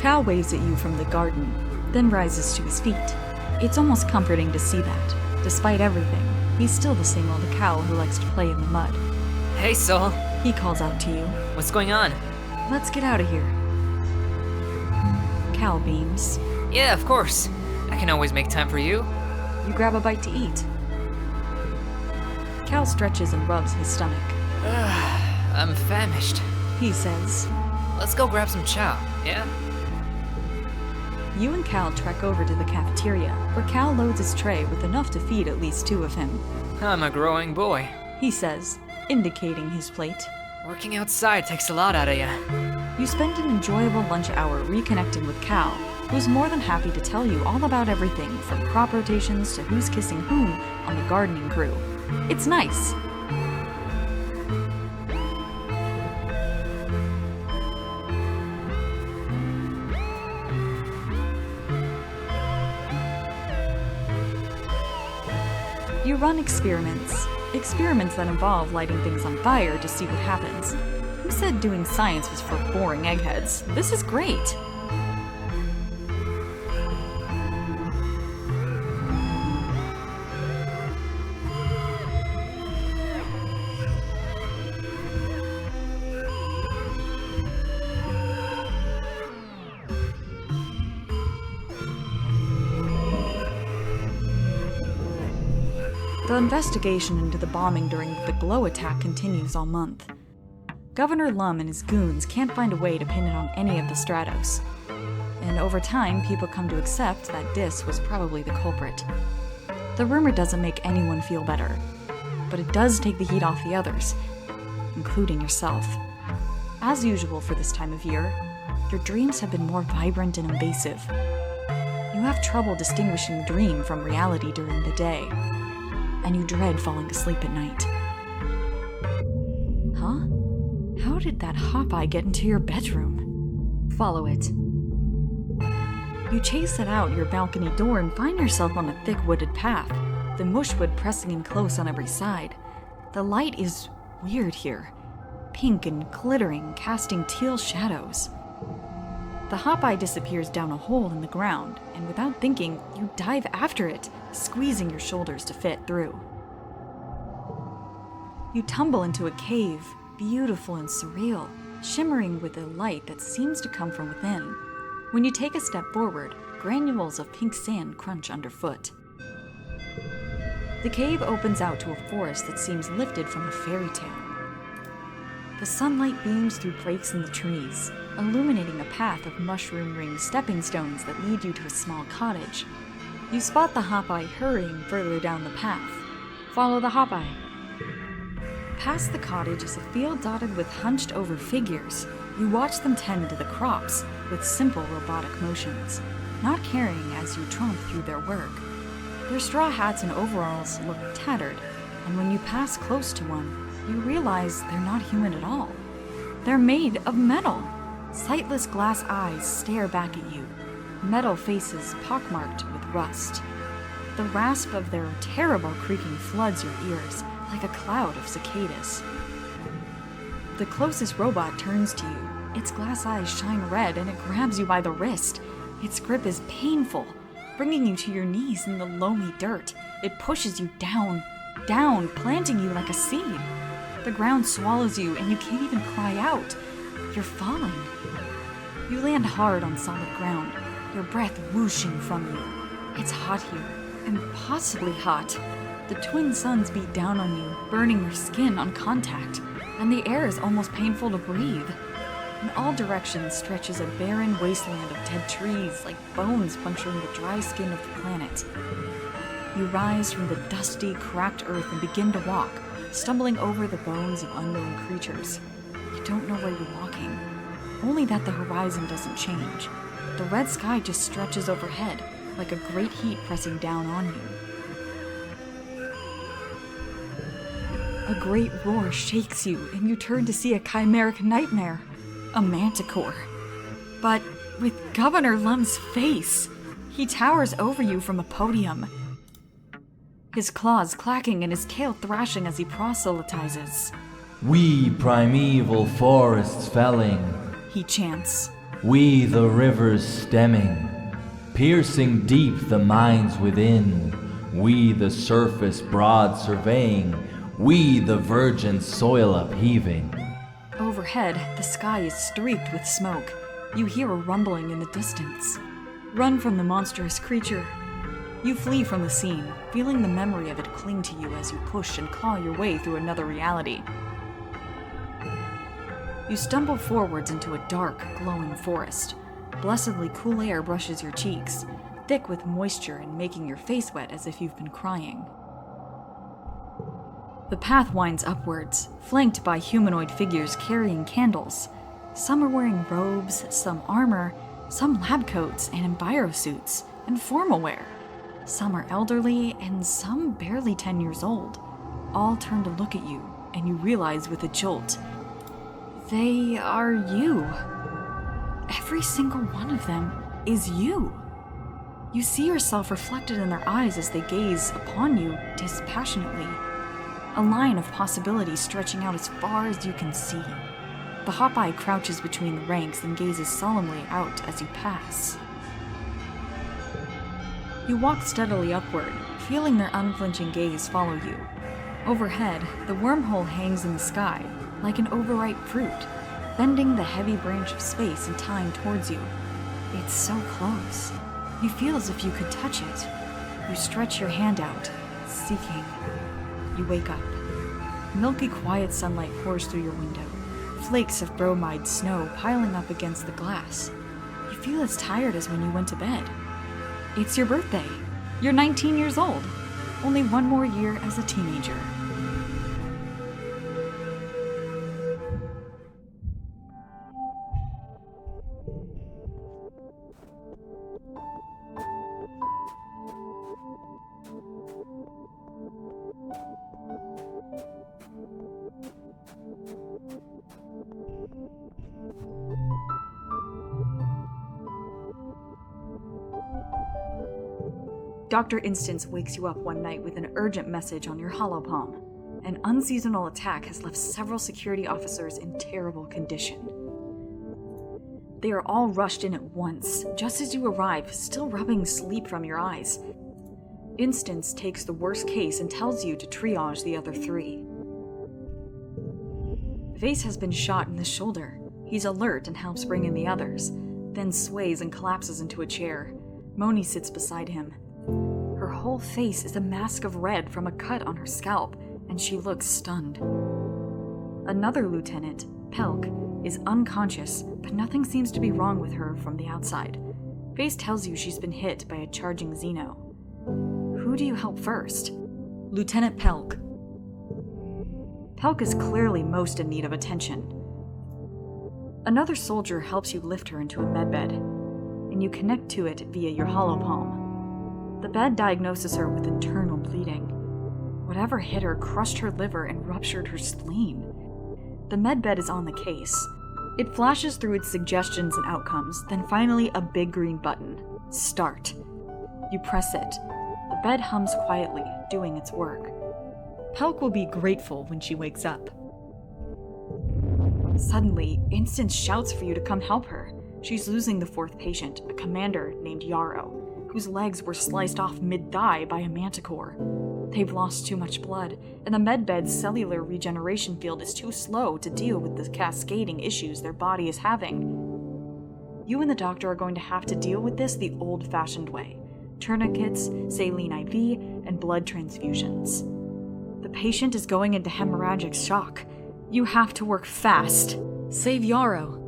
Cal waves at you from the garden, then rises to his feet. It's almost comforting to see that. Despite everything, he's still the same old Cal who likes to play in the mud. Hey, Sol. He calls out to you. What's going on? Let's get out of here. Cal beams. Yeah, of course. I can always make time for you. You grab a bite to eat. Cal stretches and rubs his stomach. I'm famished. He says, Let's go grab some chow, yeah? You and Cal trek over to the cafeteria, where Cal loads his tray with enough to feed at least 2 of him. I'm a growing boy. He says, indicating his plate. Working outside takes a lot out of ya. You spend an enjoyable lunch hour reconnecting with Cal, who's more than happy to tell you all about everything from crop rotations to who's kissing whom on the gardening crew. It's nice. You run experiments that involve lighting things on fire to see what happens. Who said doing science was for boring eggheads? This is great! The investigation into the bombing during the Glow attack continues all month. Governor Lum and his goons can't find a way to pin it on any of the Stratos. And over time, people come to accept that Dis was probably the culprit. The rumor doesn't make anyone feel better, but it does take the heat off the others, including yourself. As usual for this time of year, your dreams have been more vibrant and invasive. You have trouble distinguishing dream from reality during the day, and you dread falling asleep at night. Huh? How did that hop-eye get into your bedroom? Follow it. You chase it out your balcony door and find yourself on a thick wooded path, the mushwood pressing in close on every side. The light is weird here, pink and glittering, casting teal shadows. The hop-eye disappears down a hole in the ground, and without thinking, you dive after it, squeezing your shoulders to fit through. You tumble into a cave, beautiful and surreal, shimmering with a light that seems to come from within. When you take a step forward, granules of pink sand crunch underfoot. The cave opens out to a forest that seems lifted from a fairy tale. The sunlight beams through breaks in the trees, illuminating a path of mushroom-ringed stepping stones that lead you to a small cottage. You spot the hop-eye hurrying further down the path. Follow the hop-eye. Past the cottage is a field dotted with hunched-over figures. You watch them tend to the crops with simple robotic motions, not caring as you tromp through their work. Their straw hats and overalls look tattered, and when you pass close to one, you realize they're not human at all. They're made of metal. Sightless glass eyes stare back at you, metal faces pockmarked with rust. The rasp of their terrible creaking floods your ears like a cloud of cicadas. The closest robot turns to you. Its glass eyes shine red and it grabs you by the wrist. Its grip is painful, bringing you to your knees in the loamy dirt. It pushes you down, planting you like a seed. The ground swallows you and you can't even cry out. You're falling. You land hard on solid ground, your breath whooshing from you. It's hot here, impossibly hot. The twin suns beat down on you, burning your skin on contact, and the air is almost painful to breathe. In all directions stretches a barren wasteland of dead trees, like bones puncturing the dry skin of the planet. You rise from the dusty, cracked earth and begin to walk, stumbling over the bones of unknown creatures. You don't know where you're walking, only that the horizon doesn't change. The red sky just stretches overhead, like a great heat pressing down on you. A great roar shakes you, and you turn to see a chimeric nightmare, a manticore. But with Governor Lum's face, he towers over you from a podium, his claws clacking and his tail thrashing as he proselytizes. "We primeval forests felling," he chants. We the rivers stemming, piercing deep the mines within. We the surface broad surveying, we the virgin soil upheaving. Overhead, the sky is streaked with smoke. You hear a rumbling in the distance. Run from the monstrous creature. You flee from the scene, feeling the memory of it cling to you as you push and claw your way through another reality. You stumble forwards into a dark, glowing forest. Blessedly cool air brushes your cheeks, thick with moisture and making your face wet as if you've been crying. The path winds upwards, flanked by humanoid figures carrying candles. Some are wearing robes, some armor, some lab coats and envirosuits, and formal wear. Some are elderly, and some barely 10 years old. All turn to look at you, and you realize with a jolt, they are you. Every single one of them is you. You see yourself reflected in their eyes as they gaze upon you dispassionately. A line of possibility stretching out as far as you can see. The hop eye crouches between the ranks and gazes solemnly out as you pass. You walk steadily upward, feeling their unflinching gaze follow you. Overhead, the wormhole hangs in the sky, like an overripe fruit, bending the heavy branch of space and time towards you. It's so close. You feel as if you could touch it. You stretch your hand out, seeking. You wake up. Milky, quiet sunlight pours through your window, flakes of bromide snow piling up against the glass. You feel as tired as when you went to bed. It's your birthday. You're 19 years old. Only one more year as a teenager. Dr. Instance wakes you up one night with an urgent message on your holopalm. An unseasonal attack has left several security officers in terrible condition. They are all rushed in at once, just as you arrive, still rubbing sleep from your eyes. Instance takes the worst case and tells you to triage the other three. Vase has been shot in the shoulder. He's alert and helps bring in the others, then sways and collapses into a chair. Moni sits beside him. Her whole face is a mask of red from a cut on her scalp, and she looks stunned. Another lieutenant, Pelk, is unconscious, but nothing seems to be wrong with her from the outside. Vase tells you she's been hit by a charging Xeno. Who do you help first? Lieutenant Pelk. Pelk is clearly most in need of attention. Another soldier helps you lift her into a medbed, and you connect to it via your holopalm. The bed diagnoses her with internal bleeding. Whatever hit her crushed her liver and ruptured her spleen. The medbed is on the case. It flashes through its suggestions and outcomes, then finally a big green button. Start. You press it. The bed hums quietly, doing its work. Pelk will be grateful when she wakes up. Suddenly, Instance shouts for you to come help her. She's losing the fourth patient, a commander named Ri0, whose legs were sliced off mid-thigh by a manticore. They've lost too much blood, and the medbed's cellular regeneration field is too slow to deal with the cascading issues their body is having. You and the doctor are going to have to deal with this the old-fashioned way. Tourniquets, saline IV, and blood transfusions. The patient is going into hemorrhagic shock. You have to work fast. Save Ri0.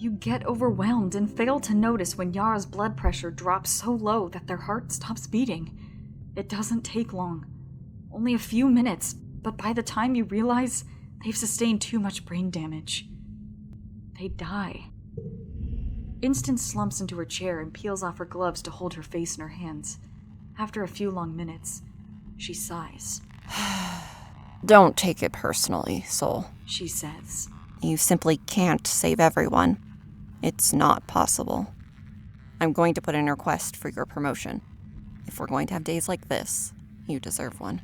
You get overwhelmed and fail to notice when Yara's blood pressure drops so low that their heart stops beating. It doesn't take long. Only a few minutes, but by the time you realize, they've sustained too much brain damage. They die. Instance slumps into her chair and peels off her gloves to hold her face in her hands. After a few long minutes, she sighs. Don't take it personally, Soul. She says. You simply can't save everyone. It's not possible. I'm going to put in a request for your promotion. If we're going to have days like this, you deserve one.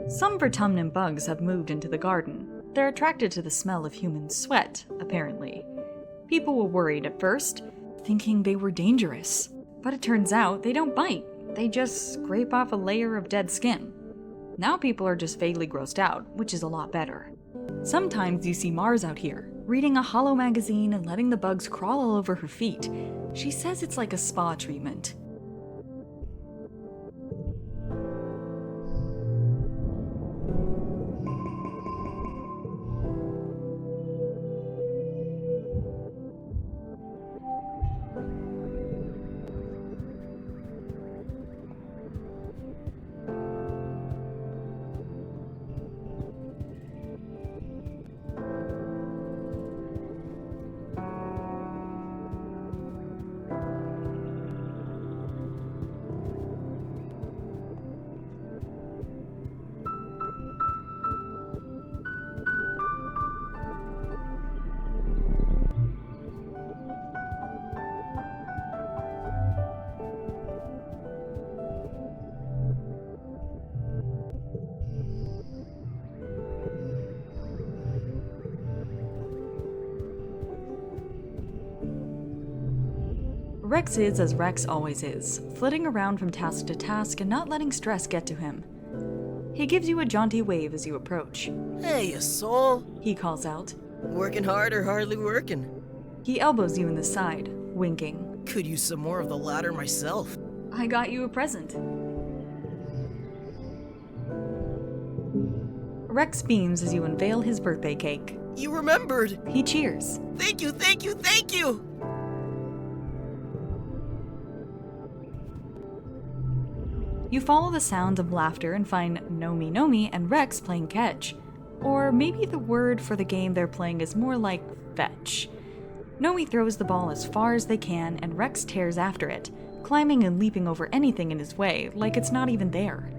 Some Vertumnum bugs have moved into the garden. They're attracted to the smell of human sweat, apparently. People were worried at first, thinking they were dangerous. But it turns out they don't bite. They just scrape off a layer of dead skin. Now people are just vaguely grossed out, which is a lot better. Sometimes you see Marz out here, reading a hollow magazine and letting the bugs crawl all over her feet. She says it's like a spa treatment. Rex is as Rex always is, flitting around from task to task and not letting stress get to him. He gives you a jaunty wave as you approach. Hey, you soul! He calls out. Working hard or hardly working? He elbows you in the side, winking. Could use some more of the latter myself. I got you a present. Rex beams as you unveil his birthday cake. You remembered! He cheers. Thank you, thank you, thank you! You follow the sounds of laughter and find Nomi-Nomi and Rex playing catch. Or maybe the word for the game they're playing is more like fetch. Nomi throws the ball as far as they can and Rex tears after it, climbing and leaping over anything in his way like it's not even there.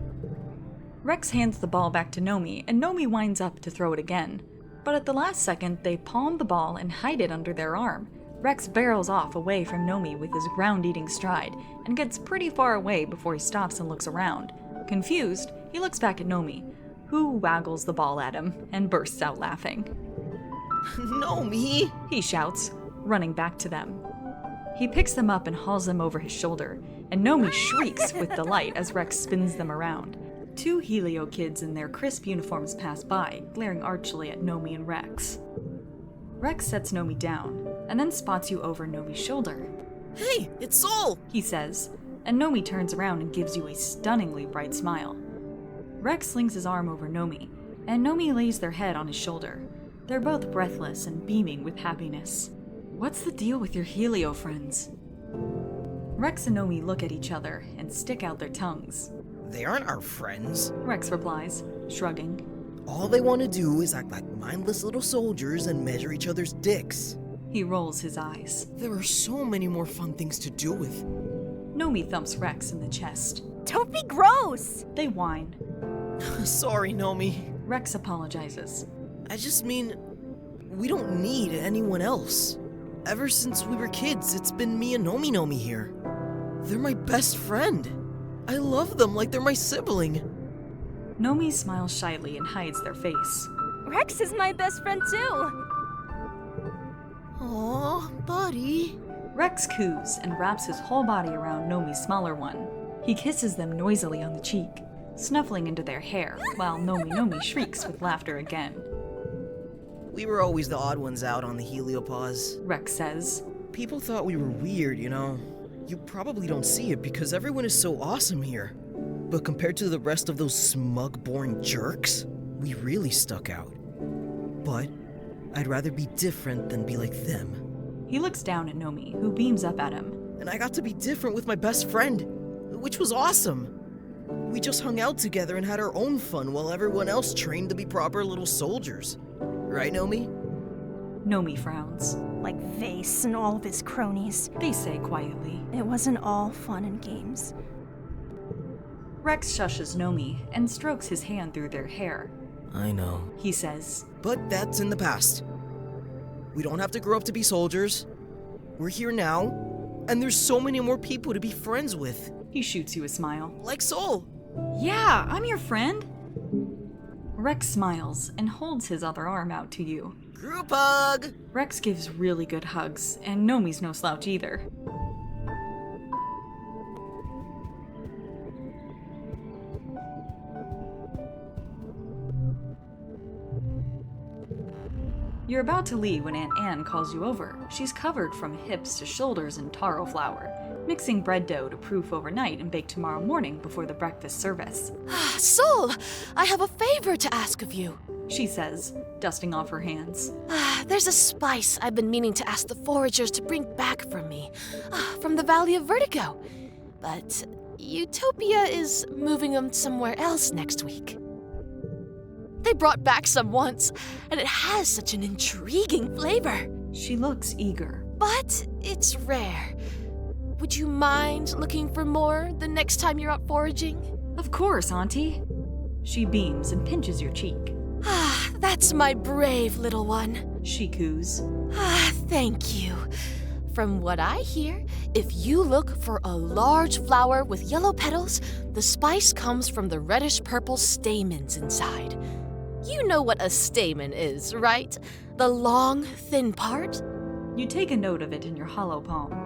Rex hands the ball back to Nomi and Nomi winds up to throw it again. But at the last second, they palm the ball and hide it under their arm. Rex barrels off away from Nomi with his ground-eating stride, and gets pretty far away before he stops and looks around. Confused, he looks back at Nomi, who waggles the ball at him and bursts out laughing. Nomi! He shouts, running back to them. He picks them up and hauls them over his shoulder, and Nomi shrieks with delight as Rex spins them around. Two Helio kids in their crisp uniforms pass by, glaring archly at Nomi and Rex. Rex sets Nomi down, and then spots you over Nomi's shoulder. Hey, it's Soul! He says, and Nomi turns around and gives you a stunningly bright smile. Rex slings his arm over Nomi, and Nomi lays their head on his shoulder. They're both breathless and beaming with happiness. What's the deal with your Helio friends? Rex and Nomi look at each other and stick out their tongues. They aren't our friends. Rex replies, shrugging. All they want to do is act like mindless little soldiers and measure each other's dicks. He rolls his eyes. There are so many more fun things to do with. Nomi thumps Rex in the chest. Don't be gross! They whine. Sorry, Nomi. Rex apologizes. I just mean, we don't need anyone else. Ever since we were kids, it's been me and Nomi-Nomi here. They're my best friend. I love them like they're my sibling. Nomi smiles shyly and hides their face. Rex is my best friend too. Aw, buddy. Rex coos and wraps his whole body around Nomi's smaller one. He kisses them noisily on the cheek, snuffling into their hair, while Nomi-Nomi shrieks with laughter again. We were always the odd ones out on the heliopause. Rex says. People thought we were weird, you know. You probably don't see it because everyone is so awesome here. But compared to the rest of those smug, boring jerks, we really stuck out. But I'd rather be different than be like them. He looks down at Nomi, who beams up at him. And I got to be different with my best friend, which was awesome. We just hung out together and had our own fun while everyone else trained to be proper little soldiers. Right, Nomi? Nomi frowns. Like Vase and all of his cronies. They say quietly. It wasn't all fun and games. Rex shushes Nomi and strokes his hand through their hair. I know. He says. But that's in the past. We don't have to grow up to be soldiers. We're here now, and there's so many more people to be friends with. He shoots you a smile. Like Sol. Yeah, I'm your friend. Rex smiles and holds his other arm out to you. Group hug! Rex gives really good hugs, and Nomi's no slouch either. You're about to leave when Aunt Anne calls you over. She's covered from hips to shoulders in taro flour, mixing bread dough to proof overnight and bake tomorrow morning before the breakfast service. Sol, I have a favor to ask of you. She says, dusting off her hands. There's a spice I've been meaning to ask the foragers to bring back for me, from the Valley of Vertigo. But Utopia is moving them somewhere else next week. They brought back some once, and it has such an intriguing flavor. She looks eager. But it's rare. Would you mind looking for more the next time you're out foraging? Of course, Auntie. She beams and pinches your cheek. That's my brave little one. She coos. Thank you. From what I hear, if you look for a large flower with yellow petals, the spice comes from the reddish-purple stamens inside. You know what a stamen is, right? The long, thin part? You take a note of it in your hollow palm.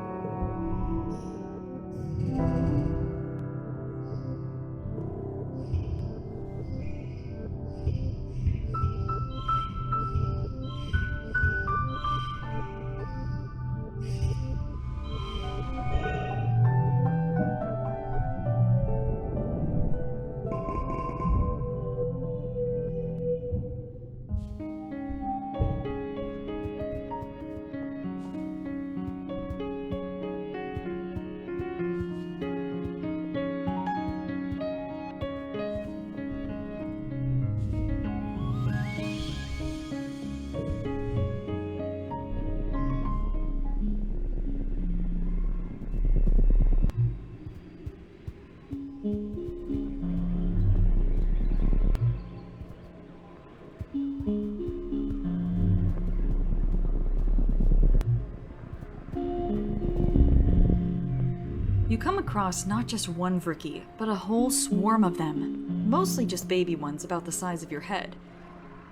You come across not just one Vriki, but a whole swarm of them, mostly just baby ones about the size of your head.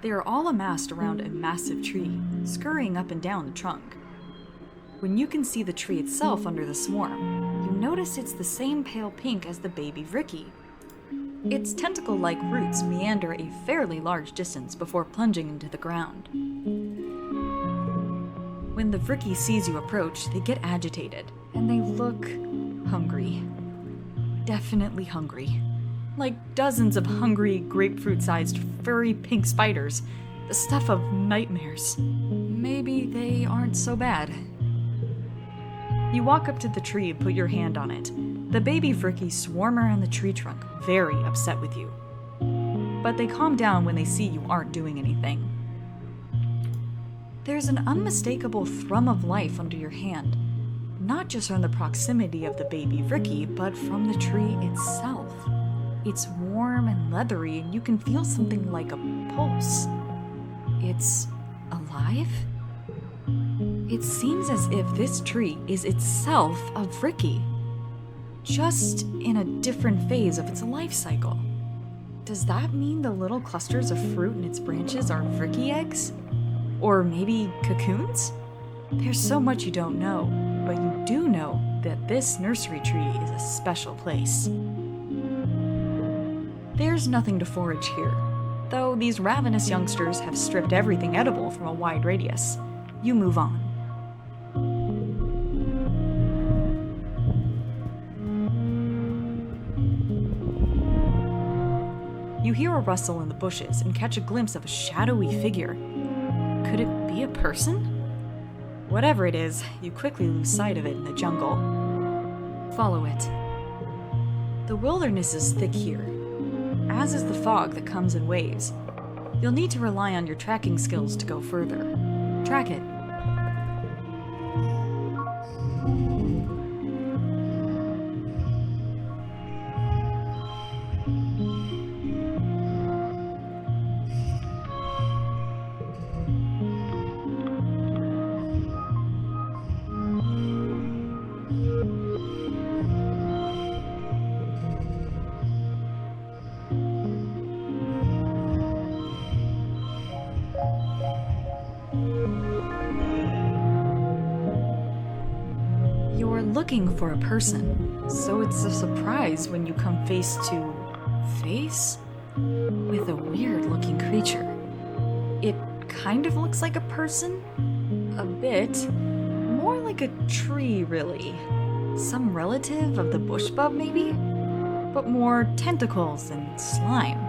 They are all amassed around a massive tree, scurrying up and down the trunk. When you can see the tree itself under the swarm, you notice it's the same pale pink as the baby Vriki. Its tentacle-like roots meander a fairly large distance before plunging into the ground. When the Vriki sees you approach, they get agitated, and they look hungry. Definitely hungry. Like dozens of hungry, grapefruit-sized, furry pink spiders. The stuff of nightmares. Maybe they aren't so bad. You walk up to the tree and put your hand on it. The baby Vriki swarm around the tree trunk, very upset with you. But they calm down when they see you aren't doing anything. There's an unmistakable thrum of life under your hand. Not just from the proximity of the baby Vriki, but from the tree itself. It's warm and leathery, and you can feel something like a pulse. It's alive? It seems as if this tree is itself a Vriki. just in a different phase of its life cycle. Does that mean the little clusters of fruit in its branches are Vricky eggs? Or maybe cocoons? There's so much you don't know, but you do know that this nursery tree is a special place. There's nothing to forage here, though these ravenous youngsters have stripped everything edible from a wide radius. You move on. You hear a rustle in the bushes and catch a glimpse of a shadowy figure. Could it be a person? Whatever it is, you quickly lose sight of it in the jungle. Follow it. The wilderness is thick here, as is the fog that comes in waves. You'll need to rely on your tracking skills to go further. Track it. Looking for a person, so it's a surprise when you come face to face with a weird-looking creature. It kind of looks like a person, a bit, more like a tree, really. Some relative of the bush bub, maybe? But more tentacles and slime.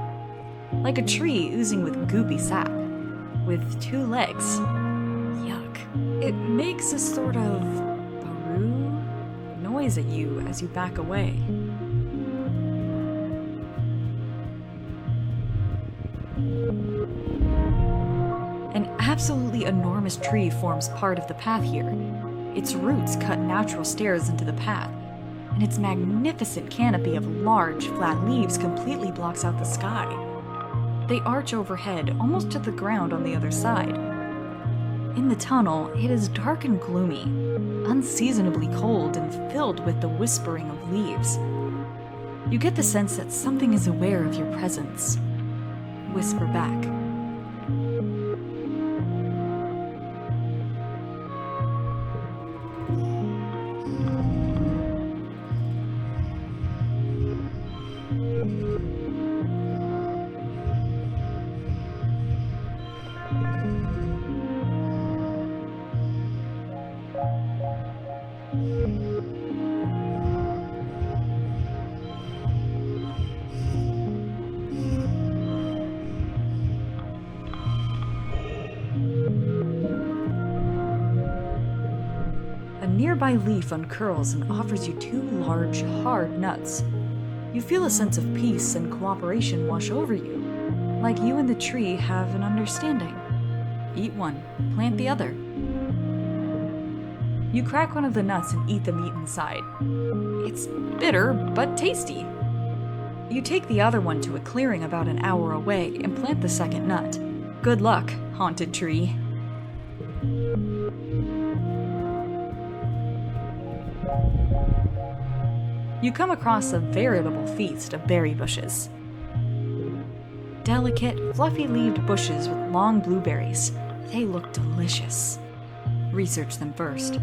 Like a tree oozing with goopy sap, with 2 legs. Yuck. It makes a sort of noise at you as you back away. An absolutely enormous tree forms part of the path here. Its roots cut natural stairs into the path, and its magnificent canopy of large, flat leaves completely blocks out the sky. They arch overhead, almost to the ground on the other side. In the tunnel, it is dark and gloomy, unseasonably cold and filled with the whispering of leaves. You get the sense that something is aware of your presence. Whisper back. A nearby leaf uncurls and offers you 2 large, hard nuts. You feel a sense of peace and cooperation wash over you, like you and the tree have an understanding. Eat one, plant the other. You crack one of the nuts and eat the meat inside. It's bitter, but tasty. You take the other one to a clearing about an hour away and plant the second nut. Good luck, haunted tree. You come across a veritable feast of berry bushes. Delicate, fluffy-leaved bushes with long blueberries. They look delicious. Research them first.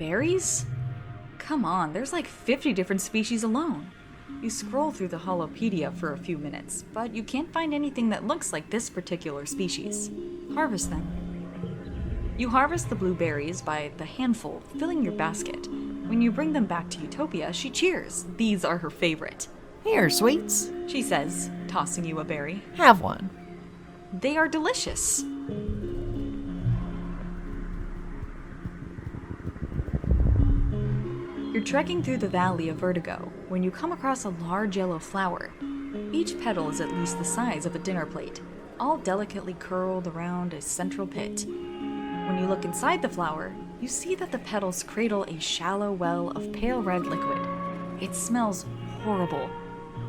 Berries? Come on, there's like 50 different species alone. You scroll through the Holopedia for a few minutes, but you can't find anything that looks like this particular species. Harvest them. You harvest the blueberries by the handful, filling your basket. When you bring them back to Utopia, she cheers. These are her favorite. Here, sweets. She says, tossing you a berry. Have one. They are delicious. You're trekking through the Valley of Vertigo when you come across a large yellow flower. Each petal is at least the size of a dinner plate, all delicately curled around a central pit. When you look inside the flower, you see that the petals cradle a shallow well of pale red liquid. It smells horrible,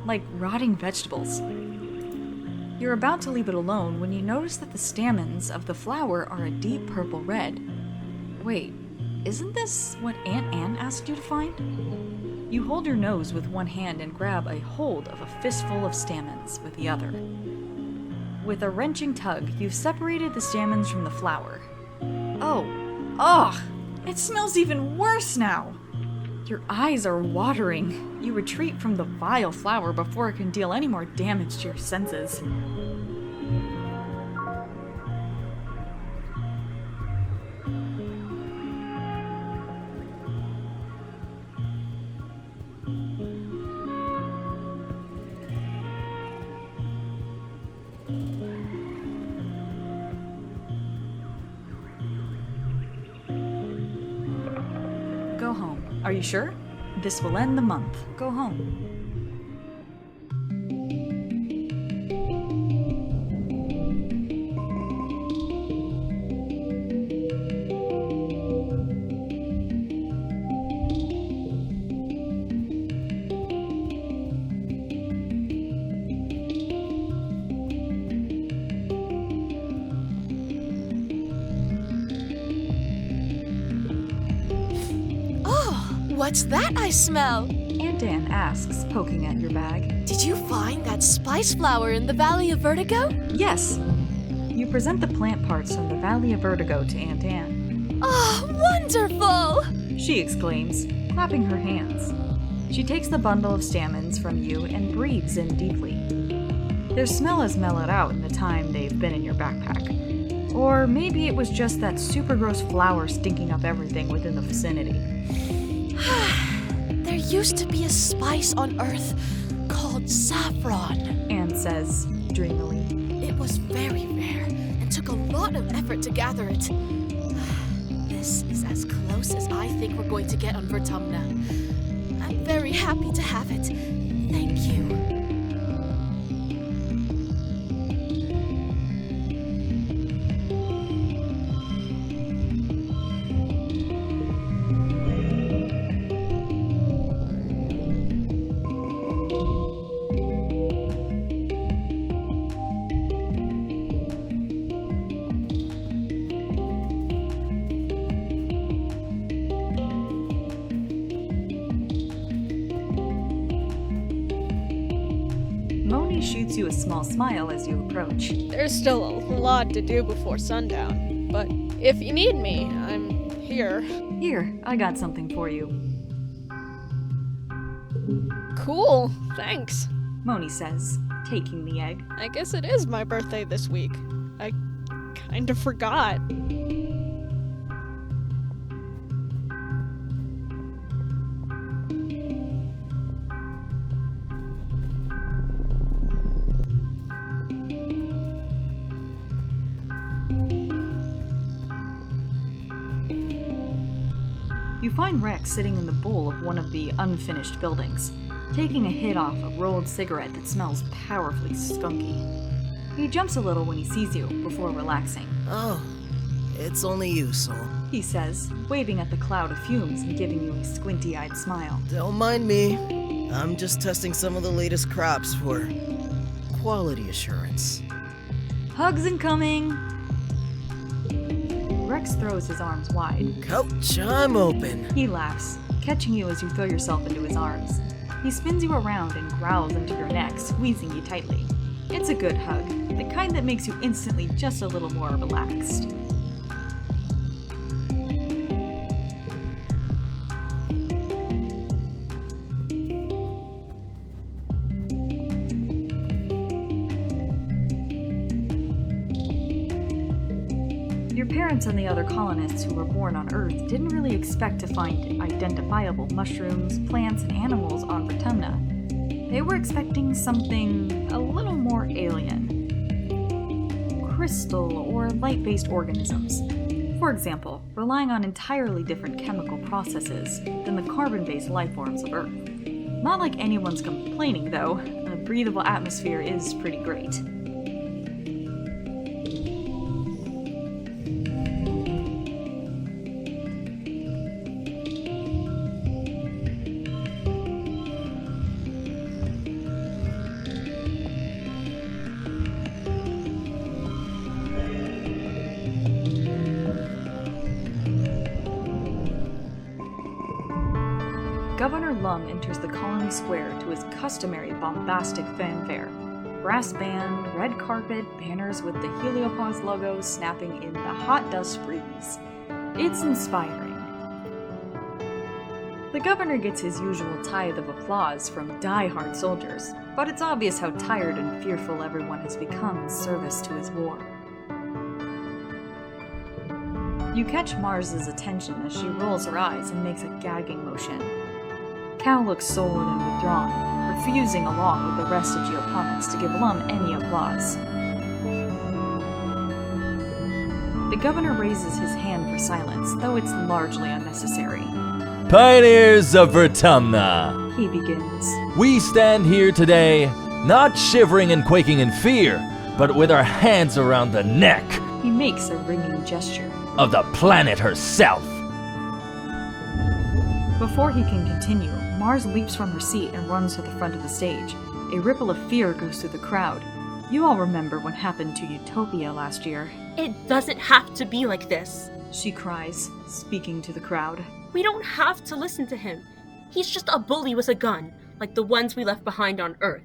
like rotting vegetables. You're about to leave it alone when you notice that the stamens of the flower are a deep purple red. Wait, isn't this what Aunt Anne asked you to find? You hold your nose with one hand and grab a hold of a fistful of stamens with the other. With a wrenching tug, you've separated the stamens from the flower. Ugh! It smells even worse now! Your eyes are watering. You retreat from the vile flower before it can deal any more damage to your senses. Go home. Are you sure? This will end the month. Go home. What's that I smell? Aunt Anne asks, poking at your bag. Did you find that spice flower in the Valley of Vertigo? Yes. You present the plant parts from the Valley of Vertigo to Aunt Anne. Oh, wonderful! She exclaims, clapping her hands. She takes the bundle of stamens from you and breathes in deeply. Their smell has mellowed out in the time they've been in your backpack. Or maybe it was just that super gross flower stinking up everything within the vicinity. There used to be a spice on Earth called saffron, Anne says, dreamily. It was very rare and took a lot of effort to gather it. This is as close as I think we're going to get on Vertumna. I'm very happy to have it. Thank you. Shoots you a small smile as you approach. There's still a lot to do before sundown, but if you need me, I'm here. Here, I got something for you. Cool, thanks. Moni says, taking the egg. I guess it is my birthday this week. I kinda forgot. You find Rex sitting in the bowl of one of the unfinished buildings, taking a hit off a rolled cigarette that smells powerfully skunky. He jumps a little when he sees you, before relaxing. Oh, it's only you, Soul. He says, waving at the cloud of fumes and giving you a squinty-eyed smile. Don't mind me. I'm just testing some of the latest crops for quality assurance. Hugs incoming! Rex throws his arms wide. Coach, I'm open. He laughs, catching you as you throw yourself into his arms. He spins you around and growls into your neck, squeezing you tightly. It's a good hug, the kind that makes you instantly just a little more relaxed. parents and the other colonists who were born on Earth didn't really expect to find identifiable mushrooms, plants, and animals on Vertumna. They were expecting something a little more alien. Crystal or light-based organisms. For example, relying on entirely different chemical processes than the carbon-based lifeforms of Earth. Not like anyone's complaining, though. A breathable atmosphere is pretty great. Governor Lum enters the colony square to his customary bombastic fanfare. Brass band, red carpet, banners with the Heliopause logo snapping in the hot dust breeze. It's inspiring. The governor gets his usual tithe of applause from die-hard soldiers, but it's obvious how tired and fearful everyone has become in service to his war. You catch Marz's attention as she rolls her eyes and makes a gagging motion. Cal looks sullen and withdrawn, refusing along with the rest of Geoponics to give Lum any applause. The governor raises his hand for silence, though it's largely unnecessary. Pioneers of Vertumna, He begins. we stand here today, not shivering and quaking in fear, but with our hands around the neck He makes a ringing gesture. of the planet herself. Before he can continue, Marz leaps from her seat and runs to the front of the stage. A ripple of fear goes through the crowd. You all remember what happened to Utopia last year. It doesn't have to be like this. She cries, speaking to the crowd. We don't have to listen to him. He's just a bully with a gun, like the ones we left behind on Earth.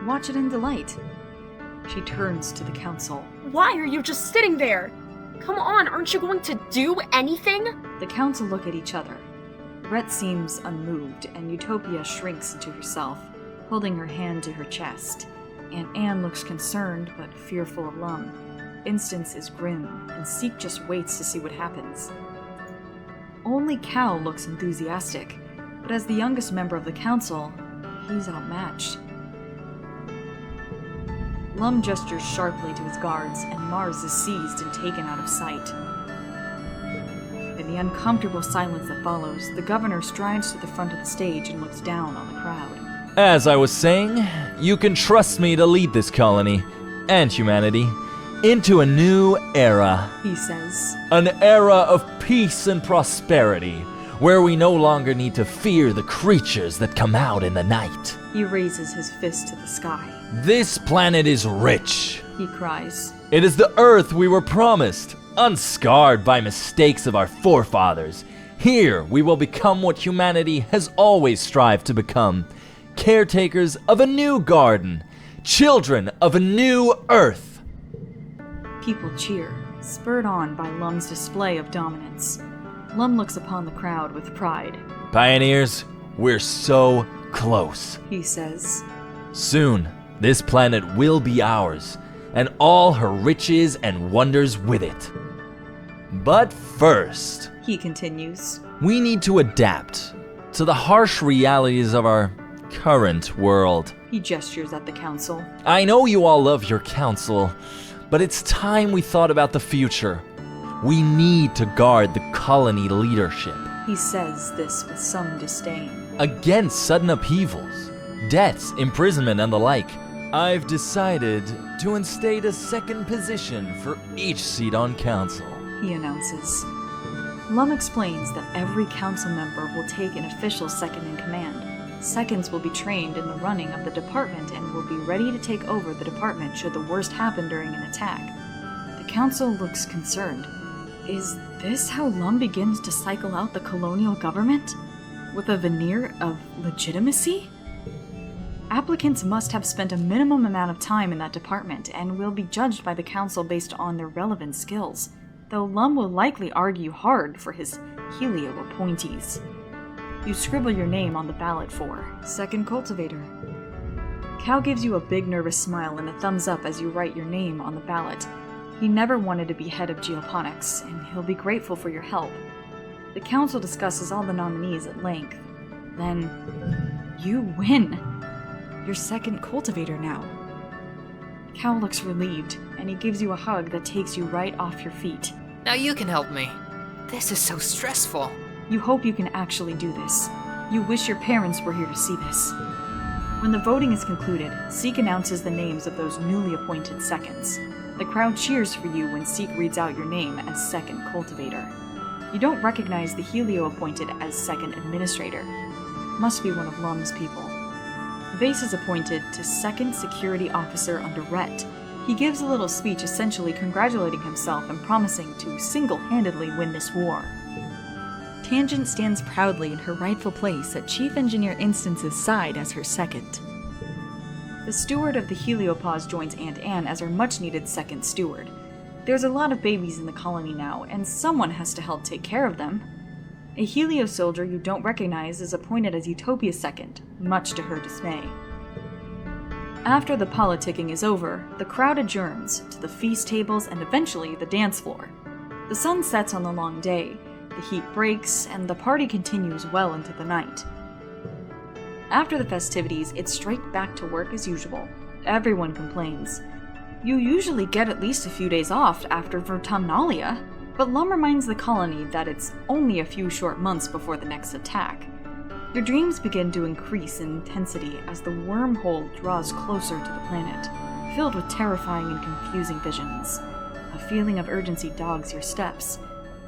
Watch it in delight. She turns to the council. Why are you just sitting there? Come on, aren't you going to do anything? The council look at each other. Rhett seems unmoved, and Utopia shrinks into herself, holding her hand to her chest. Aunt Anne looks concerned, but fearful of Lum. Instance is grim, and Seek just waits to see what happens. Only Cal looks enthusiastic, but as the youngest member of the council, he's outmatched. Lum gestures sharply to his guards, and Marz is seized and taken out of sight. In the uncomfortable silence that follows, the governor strides to the front of the stage and looks down on the crowd. As I was saying, you can trust me to lead this colony, and humanity, into a new era. He says. An era of peace and prosperity, where we no longer need to fear the creatures that come out in the night. He raises his fist to the sky. This planet is rich. He cries. It is the Earth we were promised, unscarred by mistakes of our forefathers. Here we will become what humanity has always strived to become, caretakers of a new garden, children of a new Earth. People cheer, spurred on by Lum's display of dominance. Lum looks upon the crowd with pride. Pioneers, we're so close. He says. Soon, this planet will be ours, and all her riches and wonders with it. But first, he continues, we need to adapt to the harsh realities of our current world. He gestures at the council. I know you all love your council, but it's time we thought about the future. We need to guard the colony leadership. He says this with some disdain. Against sudden upheavals, deaths, imprisonment, and the like, I've decided to instate a second position for each seat on council. He announces. Lum explains that every council member will take an official second in command. Seconds will be trained in the running of the department and will be ready to take over the department should the worst happen during an attack. The council looks concerned. Is this how Lum begins to cycle out the colonial government? With a veneer of legitimacy? Applicants must have spent a minimum amount of time in that department and will be judged by the council based on their relevant skills, though Lum will likely argue hard for his Helio appointees. You scribble your name on the ballot for Second Cultivator. Cal gives you a big nervous smile and a thumbs up as you write your name on the ballot. He never wanted to be head of geoponics, and he'll be grateful for your help. The council discusses all the nominees at length. Then, you win! You're second cultivator now. Cal looks relieved, and he gives you a hug that takes you right off your feet. Now you can help me. This is so stressful. You hope you can actually do this. You wish your parents were here to see this. When the voting is concluded, Seek announces the names of those newly appointed seconds. The crowd cheers for you when Seek reads out your name as second cultivator. You don't recognize the Helio appointed as second administrator. Must be one of Lum's people. Vase is appointed to second security officer under Rhett. He gives a little speech essentially congratulating himself and promising to single-handedly win this war. Tangent stands proudly in her rightful place at Chief Engineer Instance's side as her second. The steward of the Heliopause joins Aunt Anne as her much-needed second steward. There's a lot of babies in the colony now, and someone has to help take care of them. A Helio soldier you don't recognize is appointed as Utopia's second, much to her dismay. After the politicking is over, the crowd adjourns to the feast tables and eventually the dance floor. The sun sets on the long day, the heat breaks, and the party continues well into the night. After the festivities, it's straight back to work as usual. Everyone complains. You usually get at least a few days off after Vertumnalia, but Lum reminds the colony that it's only a few short months before the next attack. Your dreams begin to increase in intensity as the wormhole draws closer to the planet, filled with terrifying and confusing visions. A feeling of urgency dogs your steps,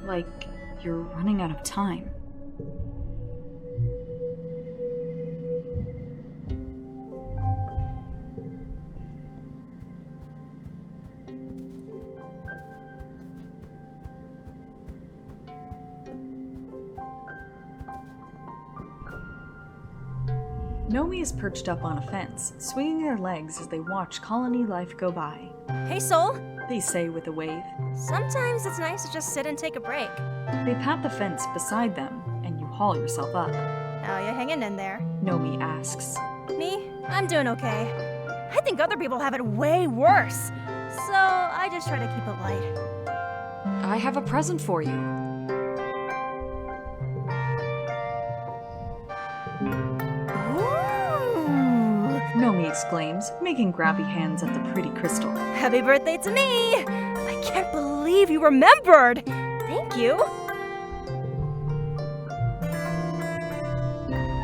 like you're running out of time. Nomi is perched up on a fence, swinging their legs as they watch colony life go by. Hey, Soul. They say with a wave. Sometimes it's nice to just sit and take a break. They pat the fence beside them, and you haul yourself up. How you hanging in there? Nomi asks. Me? I'm doing okay. I think other people have it way worse. So I just try to keep it light. I have a present for you. Nomi exclaims, making grabby hands at the pretty crystal. Happy birthday to me! I can't believe you remembered! Thank you!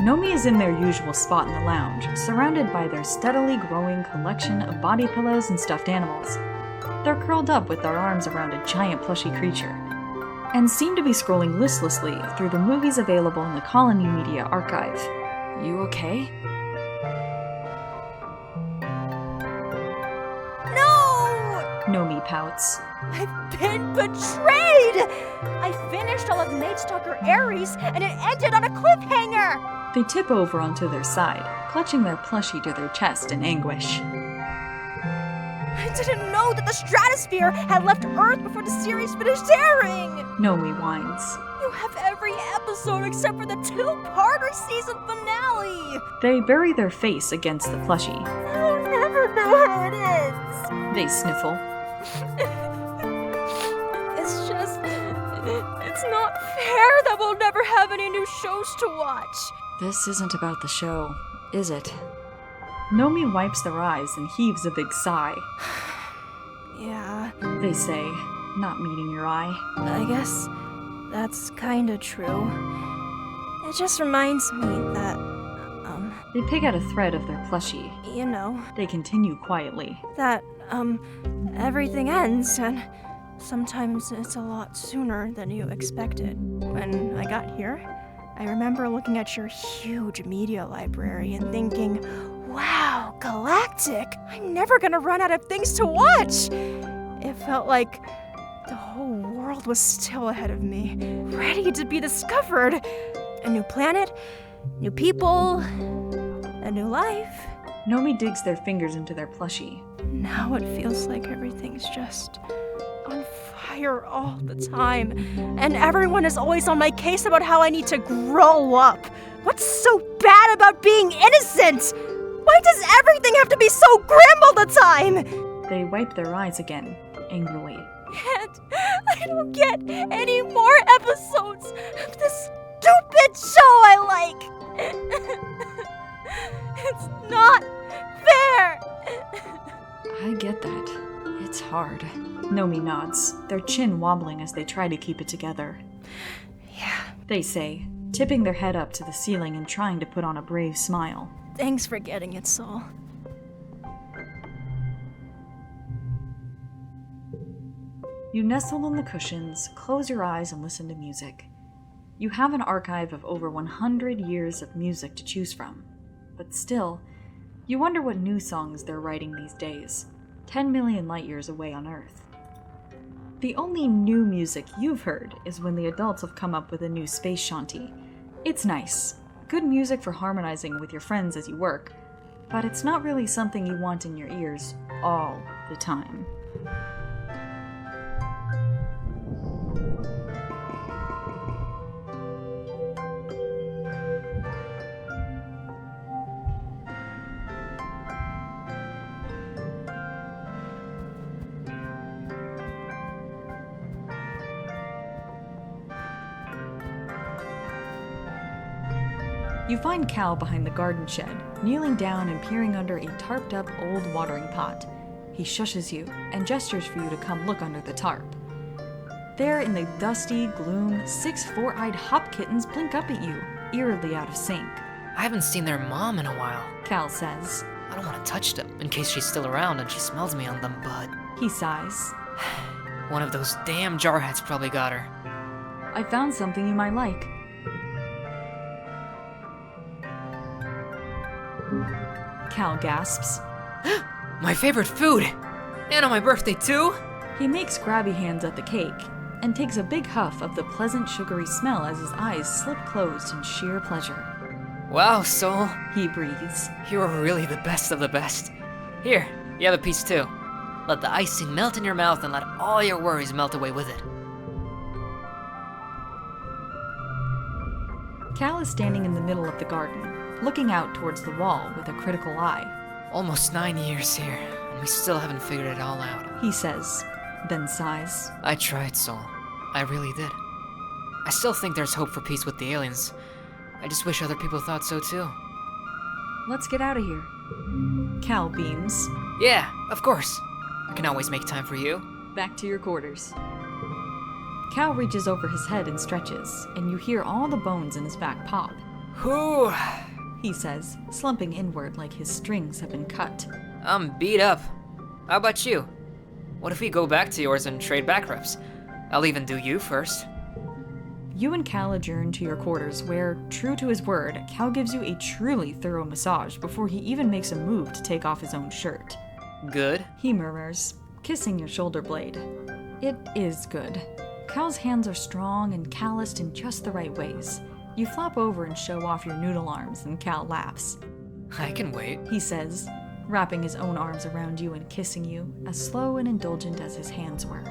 Nomi is in their usual spot in the lounge, surrounded by their steadily growing collection of body pillows and stuffed animals. They're curled up with their arms around a giant plushy creature, and seem to be scrolling listlessly through the movies available in the Colony Media archive. You okay? Nomi pouts. I've been betrayed! I finished all of Nate Stalker Ares, and it ended on a cliffhanger! They tip over onto their side, clutching their plushie to their chest in anguish. I didn't know that the stratosphere had left Earth before the series finished airing! Nomi whines. You have every episode except for the two-parter season finale! They bury their face against the plushie. I'll never know how it is! They sniffle. It's not fair that we'll never have any new shows to watch. This isn't about the show, is it? Nomi wipes their eyes and heaves a big sigh. Yeah. They say, not meeting your eye. I guess that's kinda true. It just reminds me that, They pick out a thread of their plushie. You know. They continue quietly. That, everything ends, and sometimes it's a lot sooner than you expected. When I got here, I remember looking at your huge media library and thinking, wow, galactic! I'm never gonna run out of things to watch! It felt like the whole world was still ahead of me, ready to be discovered. A new planet, new people, a new life. Nomi digs their fingers into their plushie. Now it feels like everything's just on fire all the time, and everyone is always on my case about how I need to grow up. What's so bad about being innocent? Why does everything have to be so grim all the time? They wipe their eyes again. angrily. And I don't get any more episodes of this stupid show I like. It's not fair. I get that. It's hard. Nomi nods, their chin wobbling as they try to keep it together. Yeah. They say, tipping their head up to the ceiling and trying to put on a brave smile. Thanks for getting it, Sol. You nestle in the cushions, close your eyes, and listen to music. You have an archive of over 100 years of music to choose from. But still, you wonder what new songs they're writing these days, 10 million light years away on Earth. The only new music you've heard is when the adults have come up with a new space shanty. It's nice, good music for harmonizing with your friends as you work, but it's not really something you want in your ears all the time. You find Cal behind the garden shed, kneeling down and peering under a tarped-up old watering pot. He shushes you and gestures for you to come look under the tarp. There in the dusty gloom, 6 four-eyed hop kittens blink up at you, eerily out of sync. I haven't seen their mom in a while. Cal says. I don't want to touch them, in case she's still around and she smells me on them, but... He sighs. One of those damn jar hats probably got her. I found something you might like. Cal gasps. My favorite food! And on my birthday, too? He makes grabby hands at the cake and takes a big huff of the pleasant sugary smell as his eyes slip closed in sheer pleasure. Wow, Sol. He breathes. You're really the best of the best. Here, you have a piece too. Let the icing melt in your mouth and let all your worries melt away with it. Cal is standing in the middle of the garden, looking out towards the wall with a critical eye. Almost 9 years here, and we still haven't figured it all out. He says, then sighs. I tried, Sol. I really did. I still think there's hope for peace with the aliens. I just wish other people thought so too. Let's get out of here. Cal beams. Yeah, of course. I can always make time for you. Back to your quarters. Cal reaches over his head and stretches, and you hear all the bones in his back pop. Whew, he says, slumping inward like his strings have been cut. I'm beat up. How about you? What if we go back to yours and trade back reps? I'll even do you first. You and Cal adjourn to your quarters where, true to his word, Cal gives you a truly thorough massage before he even makes a move to take off his own shirt. Good? He murmurs, kissing your shoulder blade. It is good. Cal's hands are strong and calloused in just the right ways. You flop over and show off your noodle arms, and Cal laughs. I can wait, he says, wrapping his own arms around you and kissing you, as slow and indulgent as his hands were.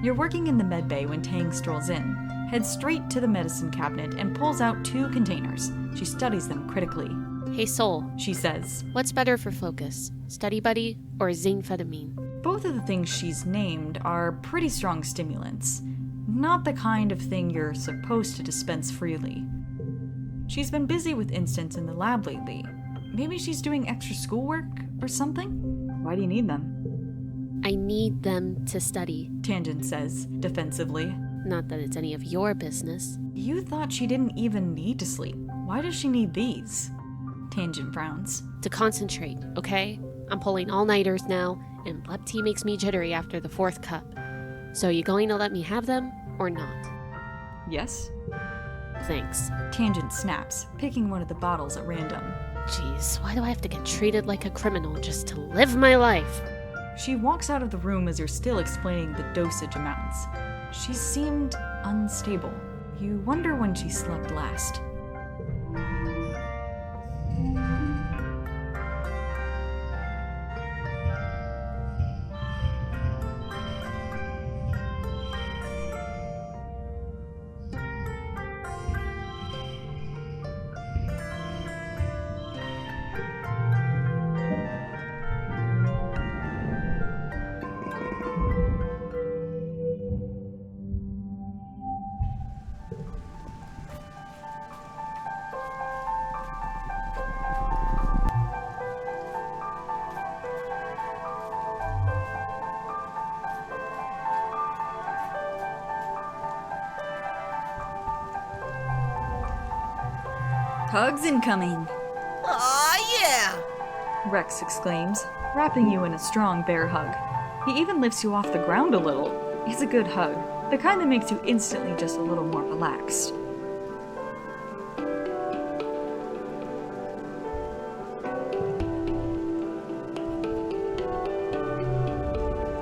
You're working in the med bay when Tang strolls in, heads straight to the medicine cabinet and pulls out 2 containers. She studies them critically. Hey Sol, she says. What's better for focus, Study Buddy or zinphetamine? Both of the things she's named are pretty strong stimulants. Not the kind of thing you're supposed to dispense freely. She's been busy with instants in the lab lately. Maybe she's doing extra schoolwork or something? Why do you need them? I need them to study, Tangent says, defensively. Not that it's any of your business. You thought she didn't even need to sleep. Why does she need these? Tangent frowns. To concentrate, okay? I'm pulling all-nighters now, and lab tea makes me jittery after the 4th cup. So you going to let me have them, or not? Yes. Thanks. Tangent snaps, picking one of the bottles at random. Jeez, why do I have to get treated like a criminal just to live my life? She walks out of the room as you're still explaining the dosage amounts. She seemed unstable. You wonder when she slept last. Hugs incoming, Aw, yeah! Rex exclaims, wrapping you in a strong bear hug. He even lifts you off the ground a little. It's a good hug, the kind that makes you instantly just a little more relaxed.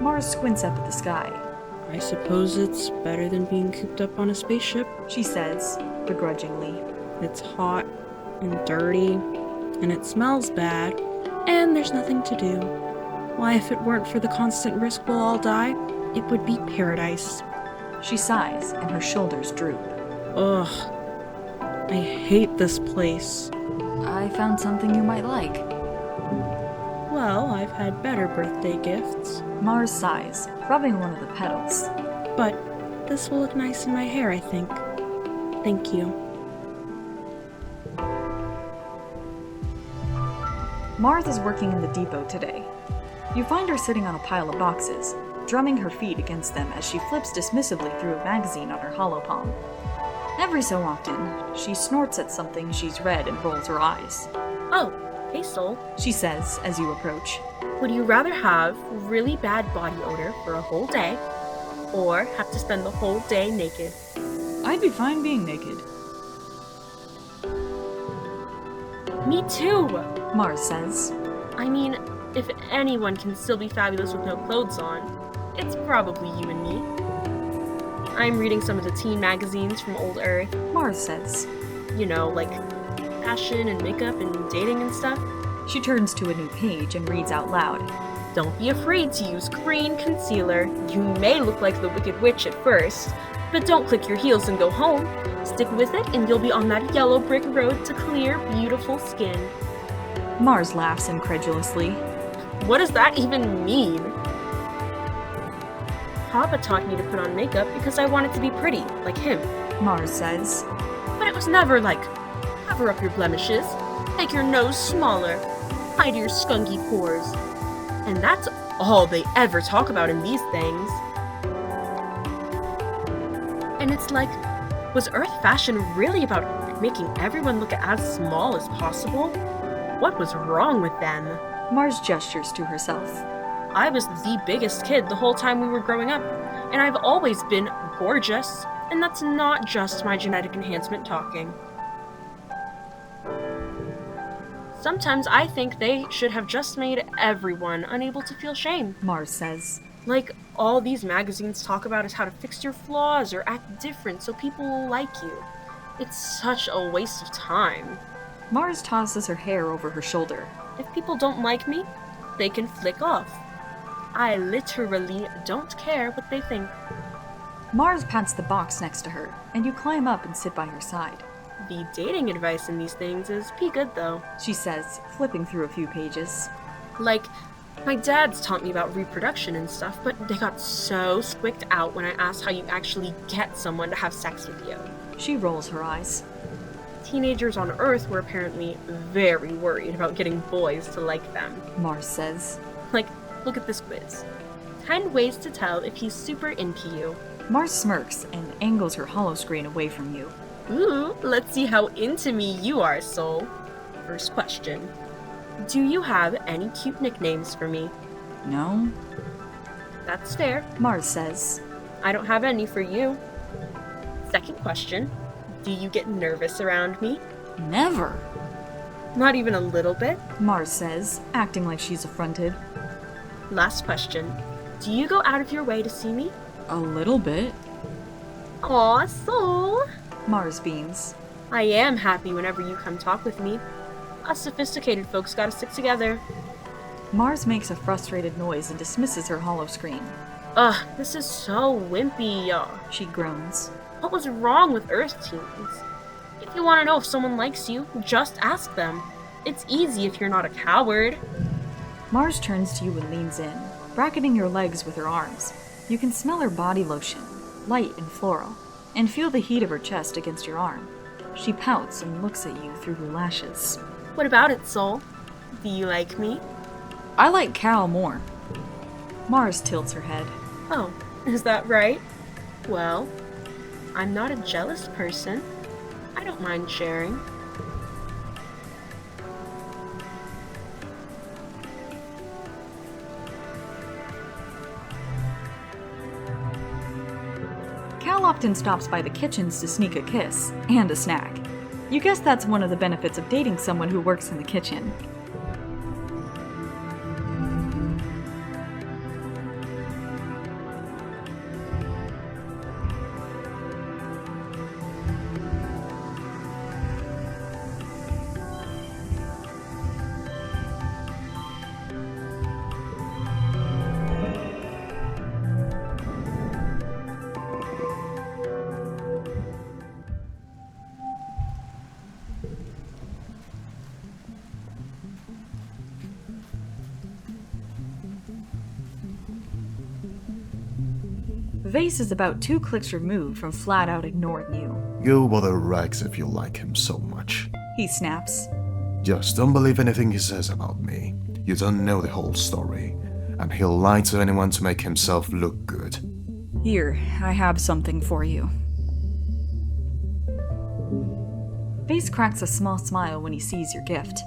Marz squints up at the sky. I suppose it's better than being cooped up on a spaceship. She says, begrudgingly. It's hot and dirty, and it smells bad, and there's nothing to do. Why, if it weren't for the constant risk we'll all die, it would be paradise. She sighs, and her shoulders droop. Ugh. I hate this place. I found something you might like. Well, I've had better birthday gifts. Marz sighs, rubbing one of the petals. But this will look nice in my hair, I think. Thank you. Marz is working in the depot today. You find her sitting on a pile of boxes, drumming her feet against them as she flips dismissively through a magazine on her hollow palm. Every so often, she snorts at something she's read and rolls her eyes. Oh, hey Soul. She says as you approach. Would you rather have really bad body odor for a whole day, or have to spend the whole day naked? I'd be fine being naked. Me too! Marz says. I mean, if anyone can still be fabulous with no clothes on, it's probably you and me. I'm reading some of the teen magazines from old Earth. Marz says. You know, like fashion and makeup and dating and stuff. She turns to a new page and reads out loud. Don't be afraid to use green concealer. You may look like the Wicked Witch at first, but don't click your heels and go home. Stick with it and you'll be on that yellow brick road to clear, beautiful skin. Marz laughs incredulously. What does that even mean? Papa taught me to put on makeup because I wanted to be pretty, like him. Marz says. But it was never like, cover up your blemishes, make your nose smaller, hide your skunky pores. And that's all they ever talk about in these things. And it's like, was Earth fashion really about making everyone look as small as possible? What was wrong with them? Marz gestures to herself. I was the biggest kid the whole time we were growing up, and I've always been gorgeous, and that's not just my genetic enhancement talking. Sometimes I think they should have just made everyone unable to feel shame. Marz says. Like, all these magazines talk about is how to fix your flaws or act different so people will like you. It's such a waste of time. Marz tosses her hair over her shoulder. If people don't like me, they can flick off. I literally don't care what they think. Marz pats the box next to her, and you climb up and sit by her side. The dating advice in these things is pretty good, though, she says, flipping through a few pages. Like, my dad's taught me about reproduction and stuff, but they got so squicked out when I asked how you actually get someone to have sex with you. She rolls her eyes. Teenagers on Earth were apparently very worried about getting boys to like them. Marz says. Like, look at this quiz. 10 ways to tell if he's super into you. Marz smirks and angles her holoscreen away from you. Ooh, let's see how into me you are, Soul. First question. Do you have any cute nicknames for me? No. That's fair. Marz says. I don't have any for you. Second question. Do you get nervous around me? Never. Not even a little bit? Marz says, acting like she's affronted. Last question. Do you go out of your way to see me? A little bit. Aw, Soul. Marz beams. I am happy whenever you come talk with me. Us sophisticated folks gotta stick together. Marz makes a frustrated noise and dismisses her holoscreen. Ugh, this is so wimpy, she groans. What was wrong with Earth teens? If you want to know if someone likes you, just ask them. It's easy if you're not a coward. Marz turns to you and leans in, bracketing your legs with her arms. You can smell her body lotion, light and floral, and feel the heat of her chest against your arm. She pouts and looks at you through her lashes. What about it, Soul? Do you like me? I like Cal more. Marz tilts her head. Oh, is that right? Well, I'm not a jealous person. I don't mind sharing. often stops by the kitchens to sneak a kiss and a snack. You guess that's one of the benefits of dating someone who works in the kitchen. Vase is about 2 clicks removed from flat out ignoring you. Go bother Rex if you like him so much. He snaps. Just don't believe anything he says about me. You don't know the whole story. And he'll lie to anyone to make himself look good. Here, I have something for you. Vase cracks a small smile when he sees your gift.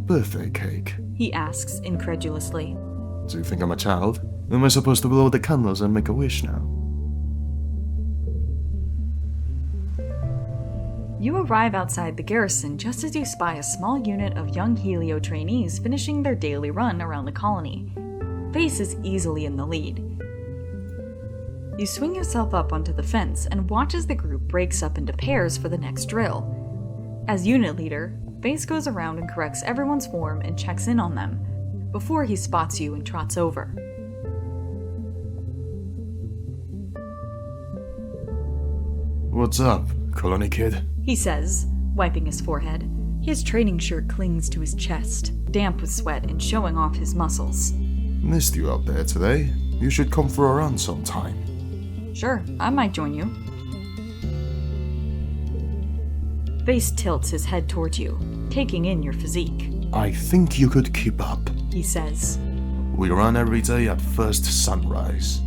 Birthday cake. He asks incredulously. Do you think I'm a child? Am I supposed to blow the candles and make a wish now? You arrive outside the garrison just as you spy a small unit of young Helio trainees finishing their daily run around the colony. Vase is easily in the lead. You swing yourself up onto the fence and watch as the group breaks up into pairs for the next drill. As unit leader, Vase goes around and corrects everyone's form and checks in on them, before he spots you and trots over. What's up, colony kid? He says, wiping his forehead. His training shirt clings to his chest, damp with sweat and showing off his muscles. Missed you out there today. You should come for a run sometime. Sure, I might join you. Vase tilts his head towards you, taking in your physique. I think you could keep up, he says. We run every day at first sunrise.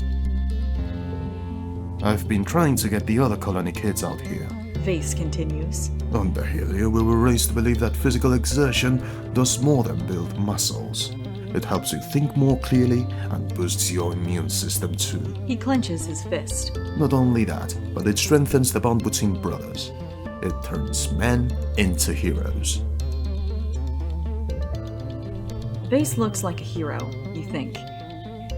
I've been trying to get the other colony kids out here. Vase continues. Under Helio, we were raised to believe that physical exertion does more than build muscles. It helps you think more clearly and boosts your immune system too. He clenches his fist. Not only that, but it strengthens the bond between brothers. It turns men into heroes. Vase looks like a hero, you think.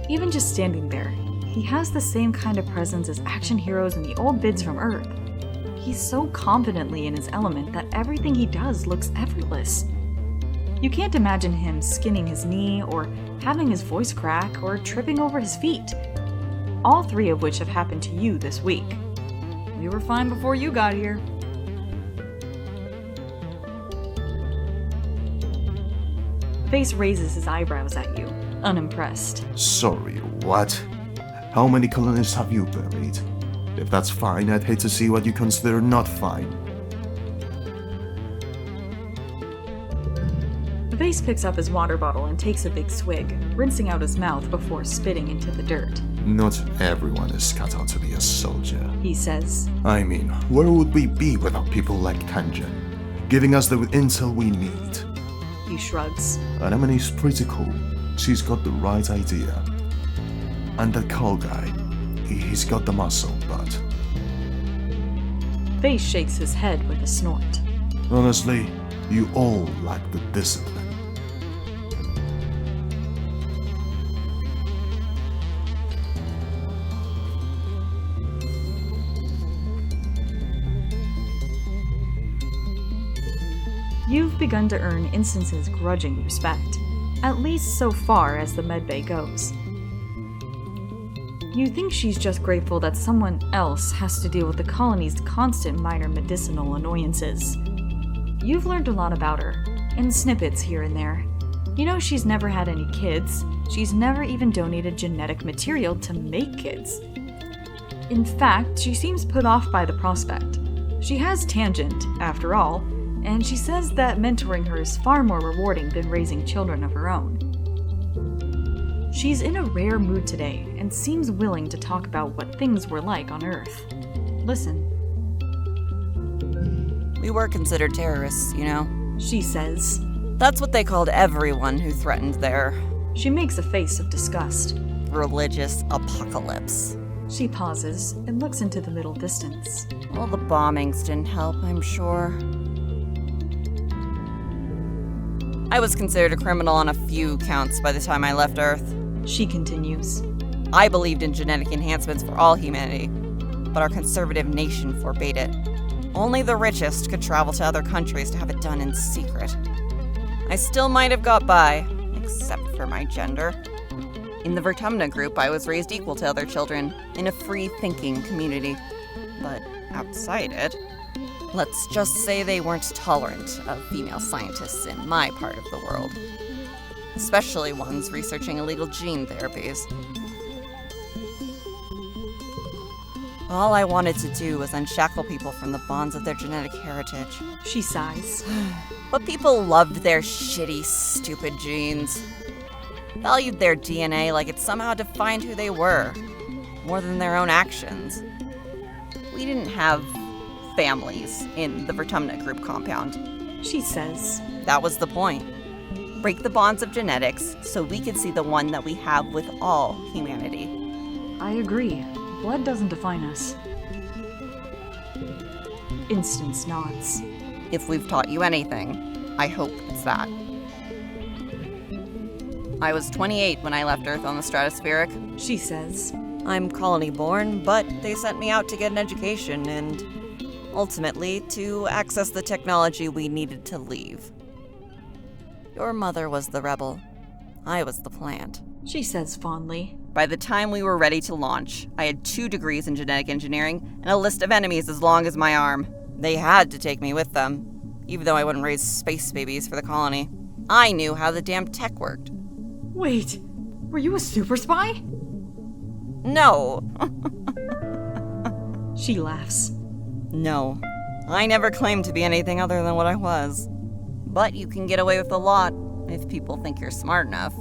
Even just standing there, he has the same kind of presence as action heroes in the old bids from Earth. He's so confidently in his element that everything he does looks effortless. You can't imagine him skinning his knee, or having his voice crack, or tripping over his feet. All 3 of which have happened to you this week. We were fine before you got here. Vase raises his eyebrows at you, unimpressed. Sorry, what? How many colonists have you buried? If that's fine, I'd hate to see what you consider not fine. Vase picks up his water bottle and takes a big swig, rinsing out his mouth before spitting into the dirt. Not everyone is cut out to be a soldier, he says. I mean, where would we be without people like Tang, giving us the intel we need? He shrugs. Anemone's pretty cool. She's got the right idea. And that Cole guy, he's got the muscle, but... Vase shakes his head with a snort. Honestly, you all lack the discipline. You've begun to earn Instance's grudging respect, at least so far as the medbay goes. You think she's just grateful that someone else has to deal with the colony's constant minor medicinal annoyances. You've learned a lot about her, in snippets here and there. You know she's never had any kids. She's never even donated genetic material to make kids. In fact, she seems put off by the prospect. She has Tangent, after all, and she says that mentoring her is far more rewarding than raising children of her own. She's in a rare mood today and seems willing to talk about what things were like on Earth. Listen. We were considered terrorists, you know, she says. That's what they called everyone who threatened their... She makes a face of disgust. religious apocalypse. She pauses and looks into the middle distance. All the bombings didn't help, I'm sure. I was considered a criminal on a few counts by the time I left Earth. She continues. I believed in genetic enhancements for all humanity, but our conservative nation forbade it. Only the richest could travel to other countries to have it done in secret. I still might have got by, except for my gender. In the Vertumna group, I was raised equal to other children, in a free-thinking community. But outside it, let's just say they weren't tolerant of female scientists in my part of the world. Especially ones researching illegal gene therapies. All I wanted to do was unshackle people from the bonds of their genetic heritage. She sighs. But people loved their shitty, stupid genes. Valued their DNA like it somehow defined who they were, more than their own actions. We didn't have families in the Vertumna group compound. She says. That was the point. Break the bonds of genetics so we could see the one that we have with all humanity. I agree. Blood doesn't define us. Instance nods. If we've taught you anything, I hope it's that. I was 28 when I left Earth on the stratospheric. She says. I'm colony-born, but they sent me out to get an education and ultimately to access the technology we needed to leave. Your mother was the rebel. I was the plant. She says fondly. By the time we were ready to launch, I had 2 degrees in genetic engineering and a list of enemies as long as my arm. They had to take me with them, even though I wouldn't raise space babies for the colony. I knew how the damn tech worked. Wait, were you a super spy? No. She laughs. No, I never claimed to be anything other than what I was. But you can get away with a lot if people think you're smart enough.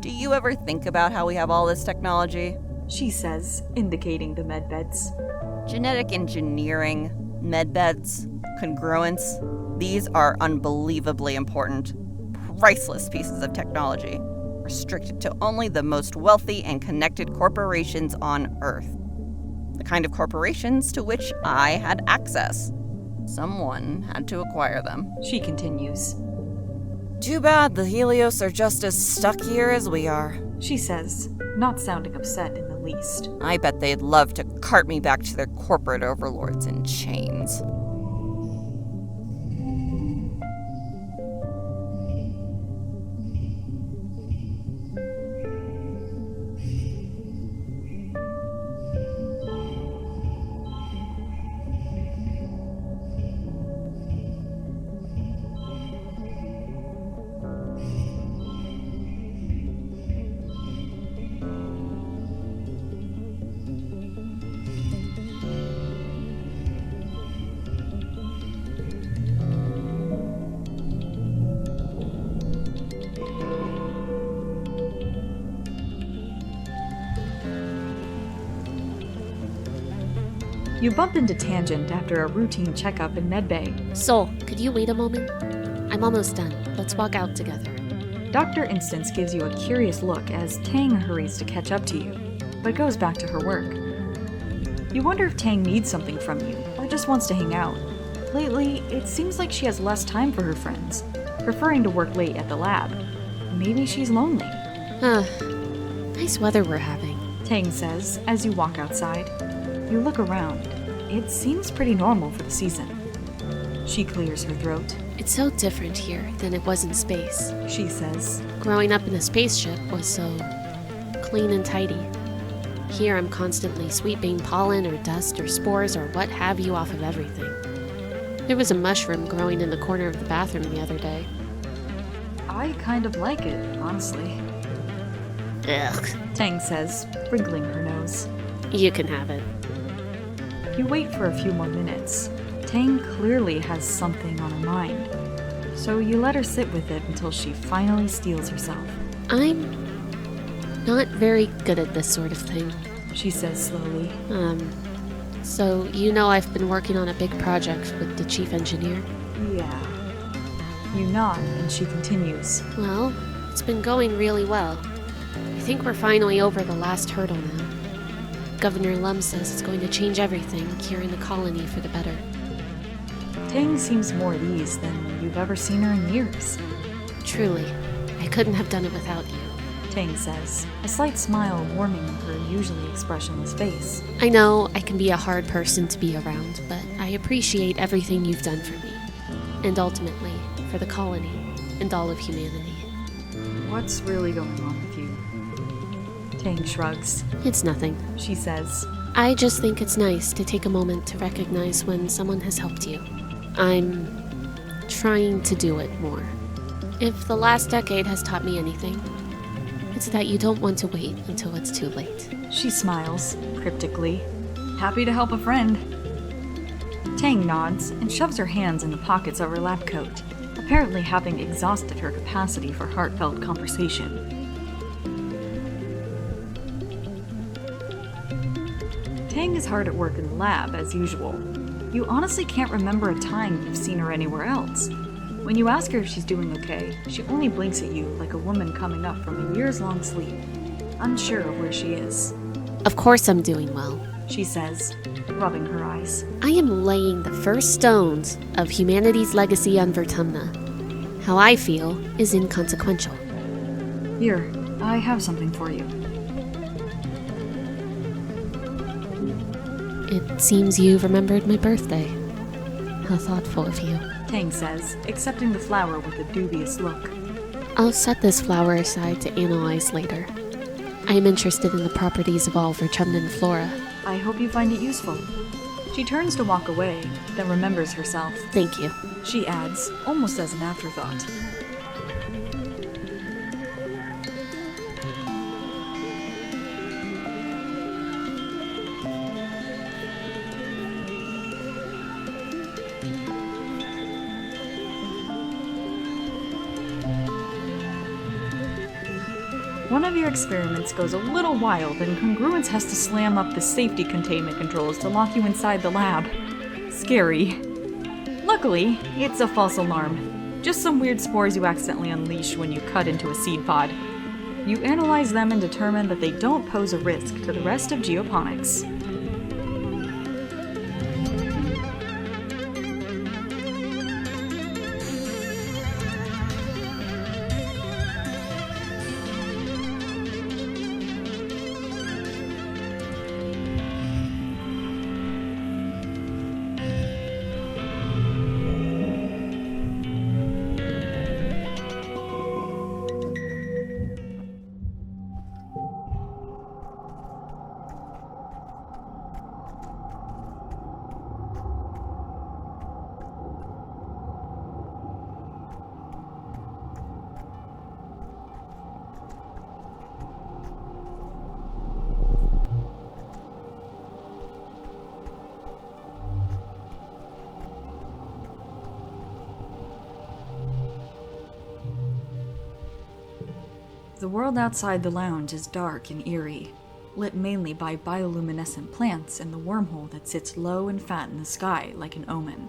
Do you ever think about how we have all this technology? She says, indicating the medbeds. Genetic engineering, medbeds, congruence, these are unbelievably important, priceless pieces of technology, restricted to only the most wealthy and connected corporations on Earth. The kind of corporations to which I had access. Someone had to acquire them. She continues. Too bad the Helios are just as stuck here as we are. She says, not sounding upset in the least. I bet they'd love to cart me back to their corporate overlords in chains. You bump into Tangent after a routine checkup in medbay. Sol, could you wait a moment? I'm almost done. Let's walk out together. Dr. Instance gives you a curious look as Tang hurries to catch up to you, but goes back to her work. You wonder if Tang needs something from you, or just wants to hang out. Lately, it seems like she has less time for her friends, preferring to work late at the lab. Maybe she's lonely. Nice weather we're having, Tang says as you walk outside. You look around. It seems pretty normal for the season. She clears her throat. It's so different here than it was in space. She says. Growing up in a spaceship was so clean and tidy. Here I'm constantly sweeping pollen or dust or spores or what have you off of everything. There was a mushroom growing in the corner of the bathroom the other day. I kind of like it, honestly. Ugh. Tang says, wrinkling her nose. You can have it. You wait for a few more minutes. Tang clearly has something on her mind, so you let her sit with it until she finally steels herself. I'm not very good at this sort of thing, she says slowly. So you know I've been working on a big project with the chief engineer? Yeah. You nod, and she continues. Well, it's been going really well. I think we're finally over the last hurdle now. Governor Lum says it's going to change everything, curing the colony for the better. Tang seems more at ease than you've ever seen her in years. Truly, I couldn't have done it without you. Tang says, a slight smile warming her usually expressionless face. I know I can be a hard person to be around, but I appreciate everything you've done for me. And ultimately, for the colony and all of humanity. What's really going on with you? Tang shrugs. It's nothing, she says. I just think it's nice to take a moment to recognize when someone has helped you. I'm trying to do it more. If the last decade has taught me anything, it's that you don't want to wait until it's too late. She smiles, cryptically. Happy to help a friend. Tang nods and shoves her hands in the pockets of her lab coat, apparently having exhausted her capacity for heartfelt conversation. Tang is hard at work in the lab, as usual. You honestly can't remember a time you've seen her anywhere else. When you ask her if she's doing okay, she only blinks at you like a woman coming up from a years-long sleep, unsure of where she is. Of course I'm doing well, she says, rubbing her eyes. I am laying the first stones of humanity's legacy on Vertumna. How I feel is inconsequential. Here, I have something for you. It seems you've remembered my birthday. How thoughtful of you. Tang says, accepting the flower with a dubious look. I'll set this flower aside to analyze later. I am interested in the properties of all Vertumnan flora. I hope you find it useful. She turns to walk away, then remembers herself. Thank you. She adds, almost as an afterthought. One of your experiments goes a little wild, and Congruence has to slam up the safety containment controls to lock you inside the lab. Scary. Luckily, it's a false alarm. Just some weird spores you accidentally unleash when you cut into a seed pod. You analyze them and determine that they don't pose a risk to the rest of geoponics. The world outside the lounge is dark and eerie, lit mainly by bioluminescent plants and the wormhole that sits low and fat in the sky like an omen.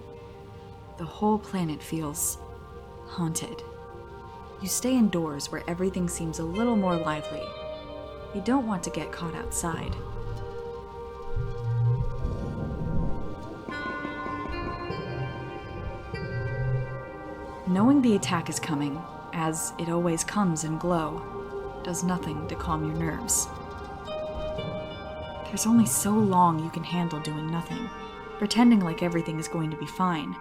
The whole planet feels haunted. You stay indoors where everything seems a little more lively. You don't want to get caught outside. Knowing the attack is coming, as it always comes in glow, does nothing to calm your nerves. There's only so long you can handle doing nothing, pretending like everything is going to be fine.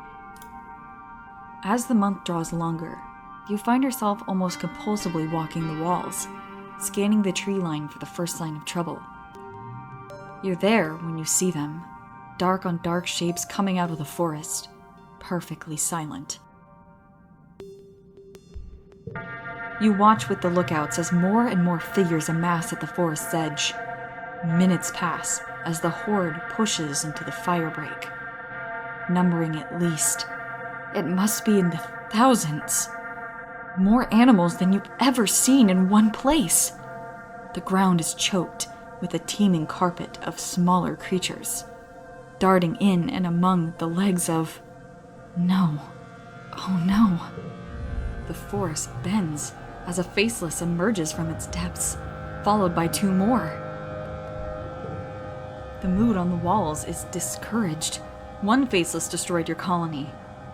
As the month draws longer, you find yourself almost compulsively walking the walls, scanning the tree line for the first sign of trouble. You're there when you see them, dark on dark shapes coming out of the forest, perfectly silent. You watch with the lookouts as more and more figures amass at the forest's edge. Minutes pass as the horde pushes into the firebreak, numbering at least, it must be in the thousands. More animals than you've ever seen in one place. The ground is choked with a teeming carpet of smaller creatures, darting in and among the legs of... No. Oh no. The forest bends as a faceless emerges from its depths, followed by two more. The mood on the walls is discouraged. One Faceless destroyed your colony.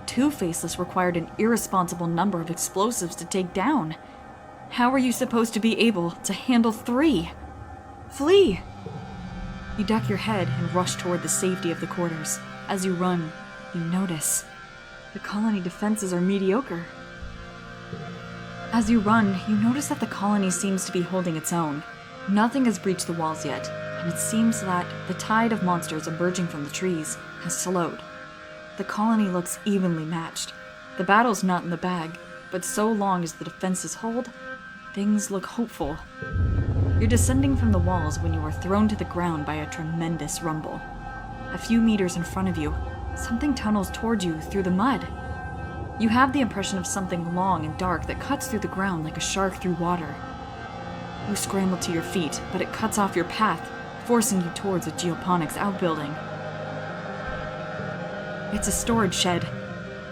2 Faceless required an irresponsible number of explosives to take down. How are you supposed to be able to handle 3? Flee! You duck your head and rush toward the safety of the quarters. As you run, you notice the colony defenses are mediocre. As you run, you notice that the colony seems to be holding its own. Nothing has breached the walls yet, and it seems that the tide of monsters emerging from the trees has slowed. The colony looks evenly matched. The battle's not in the bag, but so long as the defenses hold, things look hopeful. You're descending from the walls when you are thrown to the ground by a tremendous rumble. A few meters in front of you, something tunnels toward you through the mud. You have the impression of something long and dark that cuts through the ground like a shark through water. You scramble to your feet, but it cuts off your path, forcing you towards a geoponics outbuilding. It's a storage shed,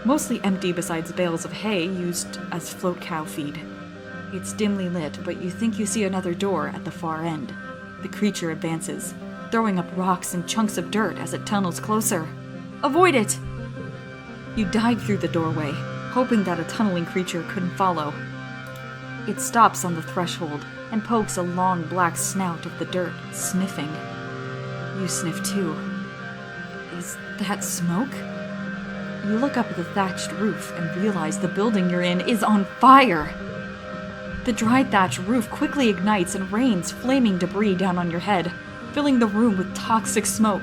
mostly empty besides bales of hay used as float cow feed. It's dimly lit, but you think you see another door at the far end. The creature advances, throwing up rocks and chunks of dirt as it tunnels closer. Avoid it! You dive through the doorway, hoping that a tunneling creature couldn't follow. It stops on the threshold and pokes a long black snout of the dirt, sniffing. You sniff too. Is that smoke? You look up at the thatched roof and realize the building you're in is on fire! The dry thatch roof quickly ignites and rains flaming debris down on your head, filling the room with toxic smoke.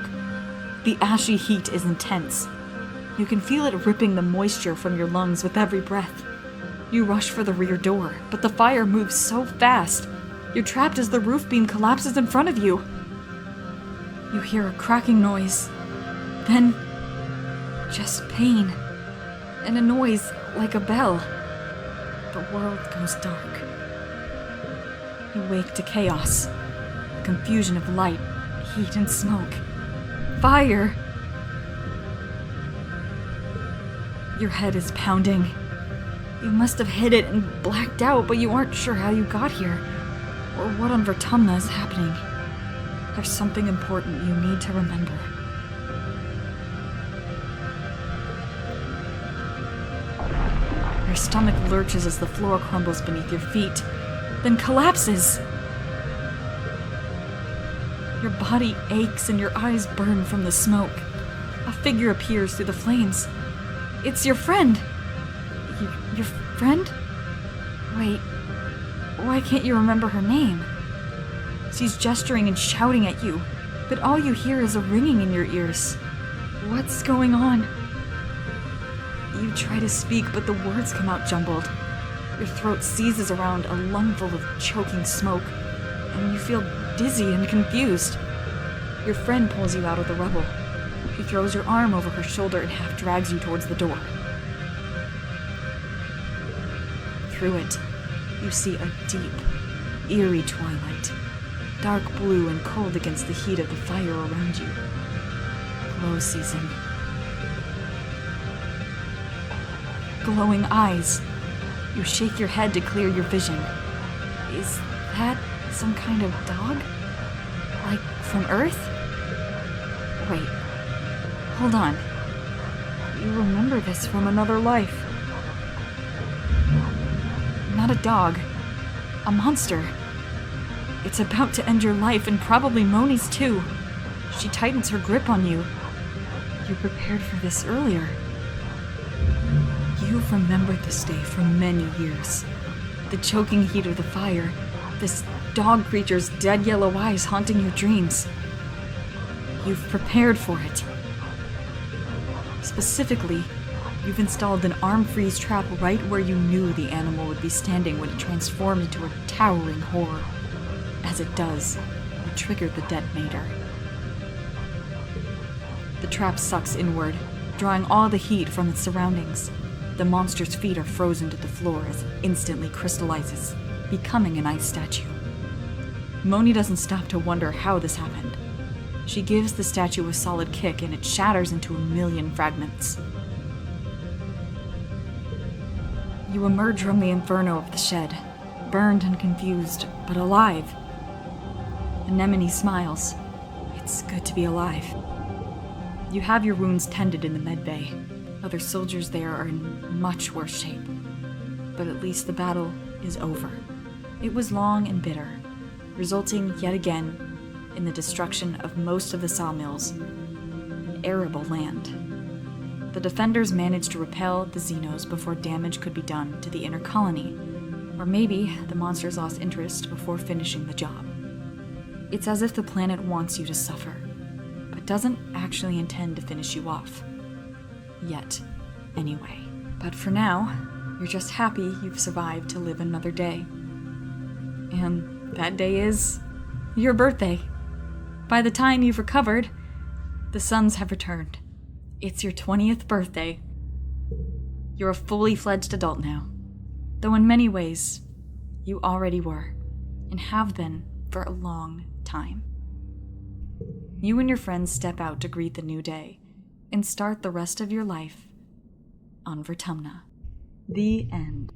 The ashy heat is intense. You can feel it ripping the moisture from your lungs with every breath. You rush for the rear door, but the fire moves so fast. You're trapped as the roof beam collapses in front of you. You hear a cracking noise. Then, just pain. And a noise like a bell. The world goes dark. You wake to chaos. A confusion of light, heat, and smoke. Fire! Your head is pounding. You must have hit it and blacked out, but you aren't sure how you got here, or what on Vertumna is happening. There's something important you need to remember. Your stomach lurches as the floor crumbles beneath your feet, then collapses. Your body aches and your eyes burn from the smoke. A figure appears through the flames. It's your friend. Your friend? Wait, why can't you remember her name? She's gesturing and shouting at you, but all you hear is a ringing in your ears. What's going on? You try to speak, but the words come out jumbled. Your throat seizes around a lungful of choking smoke, and you feel dizzy and confused. Your friend pulls you out of the rubble. She throws your arm over her shoulder and half drags you towards the door. Through it, you see a deep, eerie twilight, dark blue and cold against the heat of the fire around you. Glow season. Glowing eyes. You shake your head to clear your vision. Is that some kind of dog? Like from Earth? Wait, hold on. You remember this from another life. Not a dog. A monster. It's about to end your life and probably Moni's too. She tightens her grip on you. You prepared for this earlier. You've remembered this day for many years. The choking heat of the fire, this dog creature's dead yellow eyes haunting your dreams. You've prepared for it. Specifically, you've installed an arm freeze trap right where you knew the animal would be standing when it transformed into a towering horror. As it does, you triggered the detonator. The trap sucks inward, drawing all the heat from its surroundings. The monster's feet are frozen to the floor as it instantly crystallizes, becoming an ice statue. Moni doesn't stop to wonder how this happened. She gives the statue a solid kick and it shatters into a million fragments. You emerge from the inferno of the shed, burned and confused, but alive. Anemone smiles. It's good to be alive. You have your wounds tended in the med bay. Other soldiers there are in much worse shape. But at least the battle is over. It was long and bitter, resulting yet again in the destruction of most of the sawmills and arable land. The defenders managed to repel the Xenos before damage could be done to the inner colony, or maybe the monsters lost interest before finishing the job. It's as if the planet wants you to suffer, but doesn't actually intend to finish you off. Yet, anyway. But for now, you're just happy you've survived to live another day. And that day is your birthday. By the time you've recovered, the suns have returned. It's your 20th birthday. You're a fully fledged adult now, though in many ways, you already were, and have been for a long time. You and your friends step out to greet the new day, and start the rest of your life on Vertumna. The end.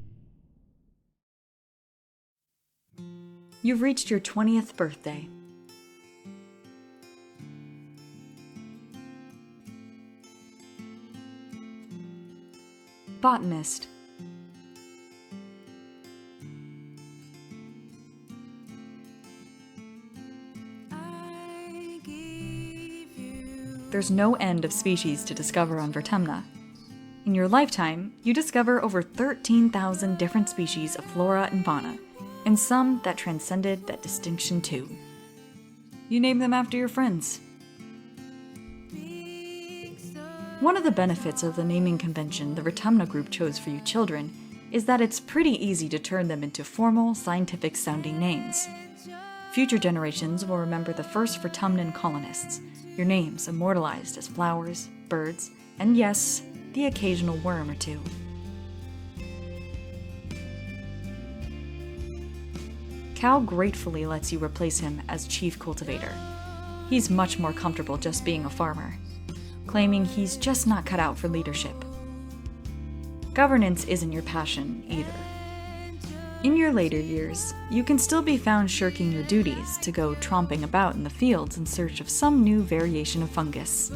You've reached your 20th birthday. Botanist. There's no end of species to discover on Vertumna. In your lifetime, you discover over 13,000 different species of flora and fauna, and some that transcended that distinction too. You name them after your friends. One of the benefits of the naming convention the Vertumna group chose for you children is that it's pretty easy to turn them into formal, scientific-sounding names. Future generations will remember the first Vertumnan colonists, your names immortalized as flowers, birds, and yes, the occasional worm or two. Cal gratefully lets you replace him as chief cultivator. He's much more comfortable just being a farmer, claiming he's just not cut out for leadership. Governance isn't your passion either. In your later years, you can still be found shirking your duties to go tromping about in the fields in search of some new variation of fungus.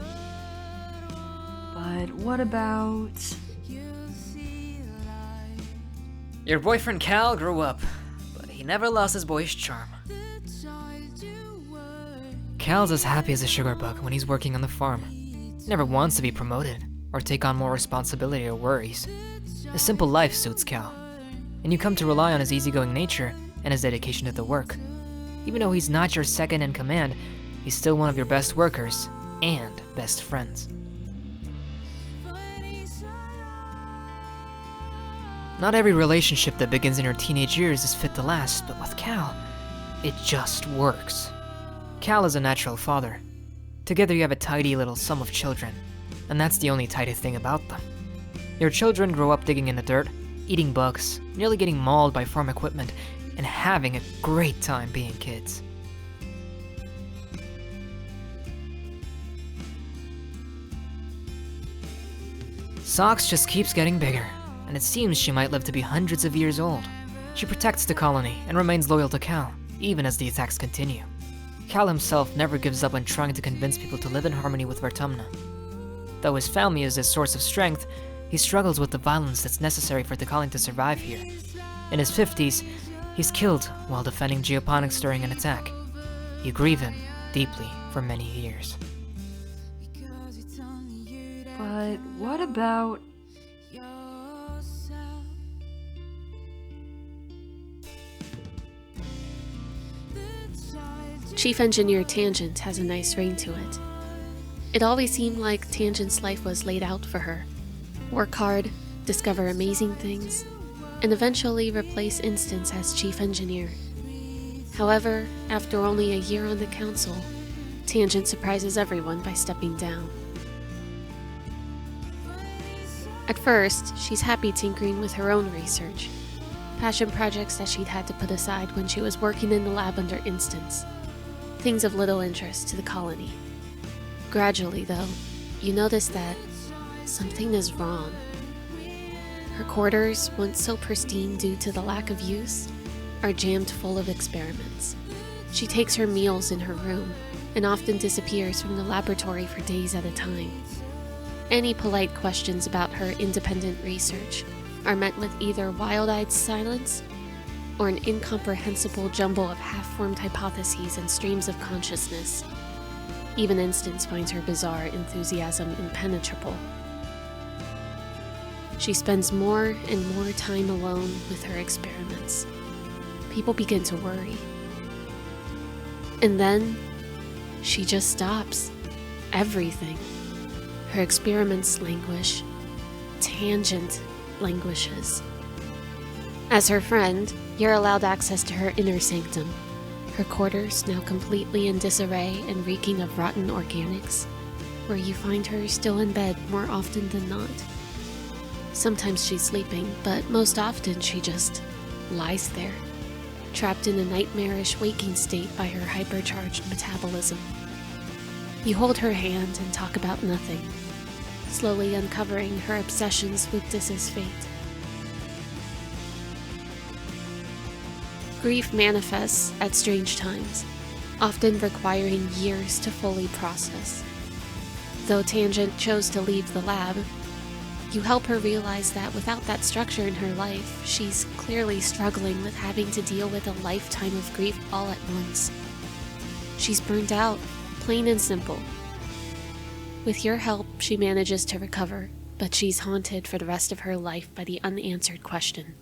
But what about... Your boyfriend Cal grew up, but he never lost his boyish charm. Cal's as happy as a sugar bug when he's working on the farm. He never wants to be promoted or take on more responsibility or worries. A simple life suits Cal, and you come to rely on his easygoing nature and his dedication to the work. Even though he's not your second in command, he's still one of your best workers and best friends. Not every relationship that begins in your teenage years is fit to last, but with Cal, it just works. Cal is a natural father. Together you have a tidy little sum of children, and that's the only tidy thing about them. Your children grow up digging in the dirt, eating bugs, nearly getting mauled by farm equipment, and having a great time being kids. Socks just keeps getting bigger, and it seems she might live to be hundreds of years old. She protects the colony and remains loyal to Cal, even as the attacks continue. Cal himself never gives up on trying to convince people to live in harmony with Vertumna. Though his family is his source of strength, he struggles with the violence that's necessary for the colony to survive here. In his 50s, he's killed while defending geoponics during an attack. You grieve him deeply for many years. But what about... Chief Engineer Tangent has a nice ring to it. It always seemed like Tangent's life was laid out for her. Work hard, discover amazing things, and eventually replace Instance as Chief Engineer. However, after only a year on the council, Tangent surprises everyone by stepping down. At first, she's happy tinkering with her own research, passion projects that she'd had to put aside when she was working in the lab under Instance. Things of little interest to the colony. Gradually, though, you notice that something is wrong. Her quarters, once so pristine due to the lack of use, are jammed full of experiments. She takes her meals in her room, and often disappears from the laboratory for days at a time. Any polite questions about her independent research are met with either wild-eyed silence or an incomprehensible jumble of half-formed hypotheses and streams of consciousness. Even Instance finds her bizarre enthusiasm impenetrable. She spends more and more time alone with her experiments. People begin to worry. And then, she just stops. Everything. Her experiments languish. Tangent languishes. As her friend, you're allowed access to her inner sanctum. Her quarters, now completely in disarray and reeking of rotten organics, where you find her still in bed more often than not. Sometimes she's sleeping, but most often she just lies there, trapped in a nightmarish waking state by her hypercharged metabolism. You hold her hand and talk about nothing, slowly uncovering her obsessions with Dis's fate. Grief manifests at strange times, often requiring years to fully process. Though Tangent chose to leave the lab, you help her realize that without that structure in her life, she's clearly struggling with having to deal with a lifetime of grief all at once. She's burned out, plain and simple. With your help, she manages to recover, but she's haunted for the rest of her life by the unanswered question: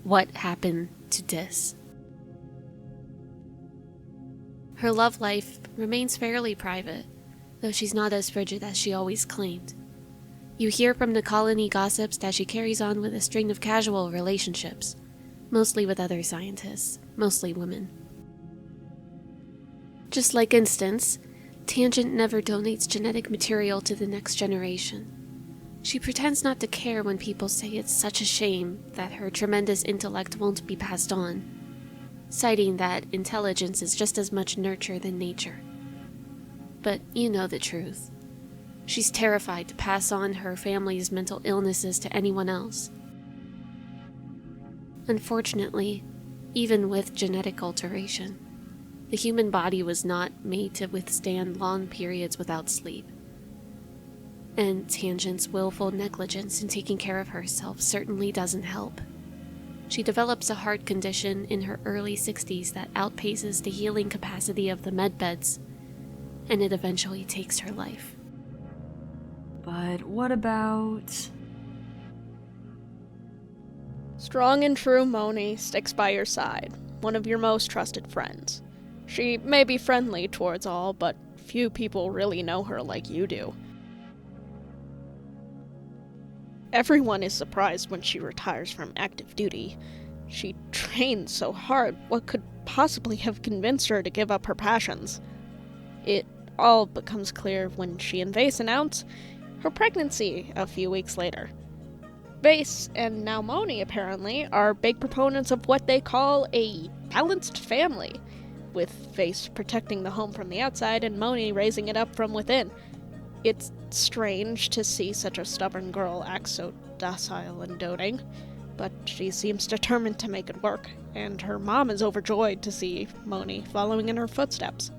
what happened to Dis? Her love life remains fairly private, though she's not as frigid as she always claimed. You hear from the colony gossips that she carries on with a string of casual relationships, mostly with other scientists, mostly women. Just like Instance, Tangent never donates genetic material to the next generation. She pretends not to care when people say it's such a shame that her tremendous intellect won't be passed on, citing that intelligence is just as much nurture than nature. But you know the truth. She's terrified to pass on her family's mental illnesses to anyone else. Unfortunately, even with genetic alteration, the human body was not made to withstand long periods without sleep. And Tangent's willful negligence in taking care of herself certainly doesn't help. She develops a heart condition in her early 60s that outpaces the healing capacity of the medbeds, and it eventually takes her life. But what about... Strong and true Moni sticks by your side, one of your most trusted friends. She may be friendly towards all, but few people really know her like you do. Everyone is surprised when she retires from active duty. She trained so hard, what could possibly have convinced her to give up her passions? It all becomes clear when she and Vase announce her pregnancy a few weeks later. Vase, and now Moni apparently, are big proponents of what they call a balanced family, with Vase protecting the home from the outside and Moni raising it up from within. It's strange to see such a stubborn girl act so docile and doting, but she seems determined to make it work, and her mom is overjoyed to see Moni following in her footsteps.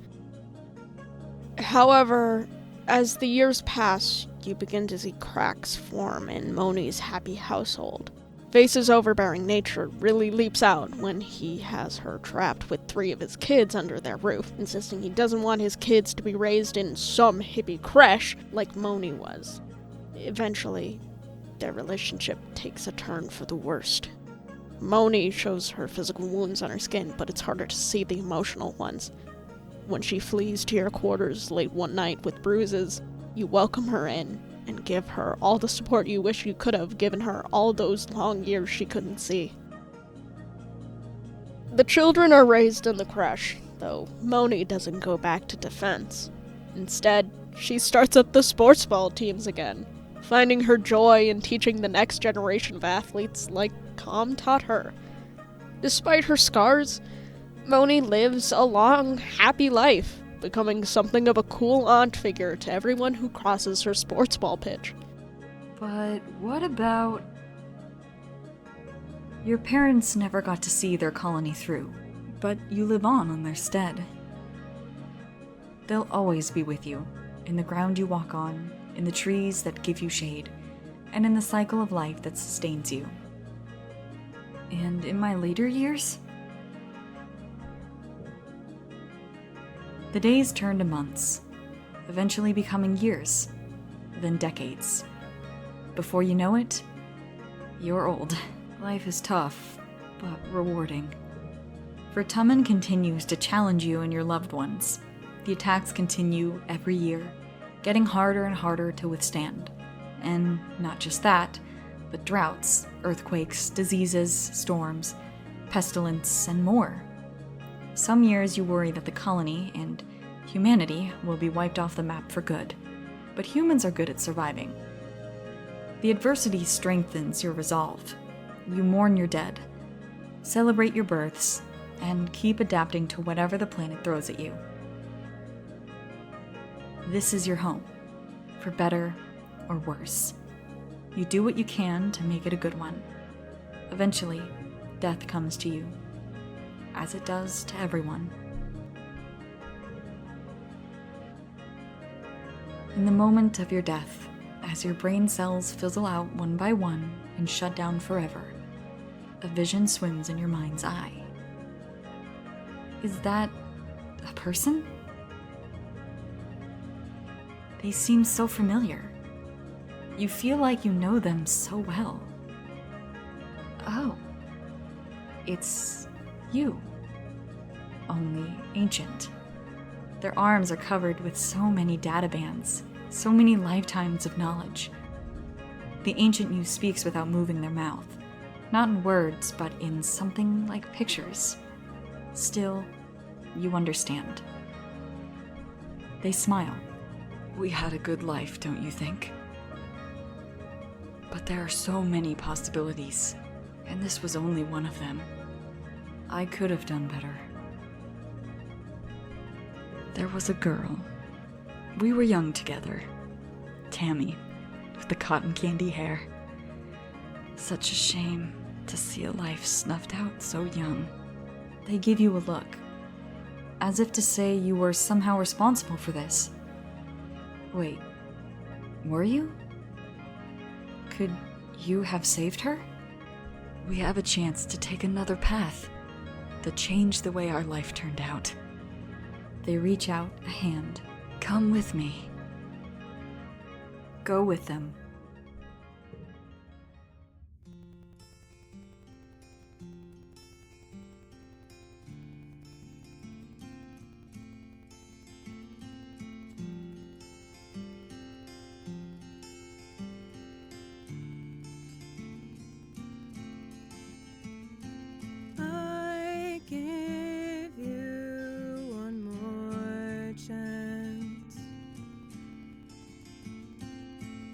However, as the years pass, you begin to see cracks form in Moni's happy household. Vase's overbearing nature really leaps out when he has her trapped with 3 of his kids under their roof, insisting he doesn't want his kids to be raised in some hippie creche like Moni was. Eventually, their relationship takes a turn for the worst. Moni shows her physical wounds on her skin, but it's harder to see the emotional ones. When she flees to your quarters late one night with bruises, you welcome her in and give her all the support you wish you could have given her all those long years she couldn't see. The children are raised in the creche, though Moni doesn't go back to defense. Instead, she starts up the sports ball teams again, finding her joy in teaching the next generation of athletes like Tom taught her. Despite her scars, Moni lives a long, happy life, becoming something of a cool aunt figure to everyone who crosses her sports ball pitch. But what about... Your parents never got to see their colony through, but you live on their stead. They'll always be with you, in the ground you walk on, in the trees that give you shade, and in the cycle of life that sustains you. And in my later years, the days turn to months, eventually becoming years, then decades. Before you know it, you're old. Life is tough, but rewarding. For Tummin continues to challenge you and your loved ones. The attacks continue every year, getting harder and harder to withstand. And not just that, but droughts, earthquakes, diseases, storms, pestilence, and more. Some years you worry that the colony and humanity will be wiped off the map for good, but humans are good at surviving. The adversity strengthens your resolve. You mourn your dead, celebrate your births, and keep adapting to whatever the planet throws at you. This is your home, for better or worse. You do what you can to make it a good one. Eventually, death comes to you, as it does to everyone. In the moment of your death, as your brain cells fizzle out one by one and shut down forever, a vision swims in your mind's eye. Is that a person? They seem so familiar. You feel like you know them so well. Oh, it's you. Only ancient. Their arms are covered with so many data bands, so many lifetimes of knowledge. The ancient you speaks without moving their mouth, not in words, but in something like pictures. Still, you understand. They smile. We had a good life, don't you think? But there are so many possibilities, and this was only one of them. I could have done better. There was a girl. We were young together. Tammy, with the cotton candy hair. Such a shame to see a life snuffed out so young. They give you a look, as if to say you were somehow responsible for this. Wait, were you? Could you have saved her? We have a chance to take another path, to change the way our life turned out. They reach out a hand. Come with me. Go with them. I give you one more chance,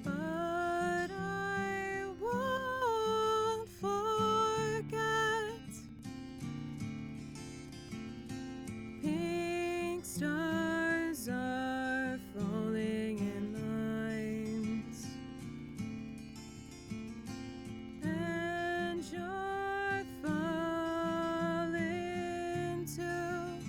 but I won't forget. Pink stars are falling in lines, and you're falling too.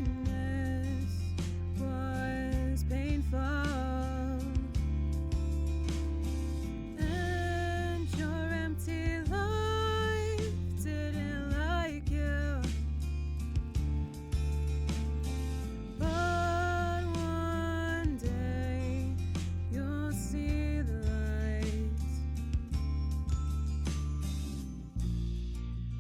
Loneliness was painful, and your empty life didn't like you. But one day you'll see the light.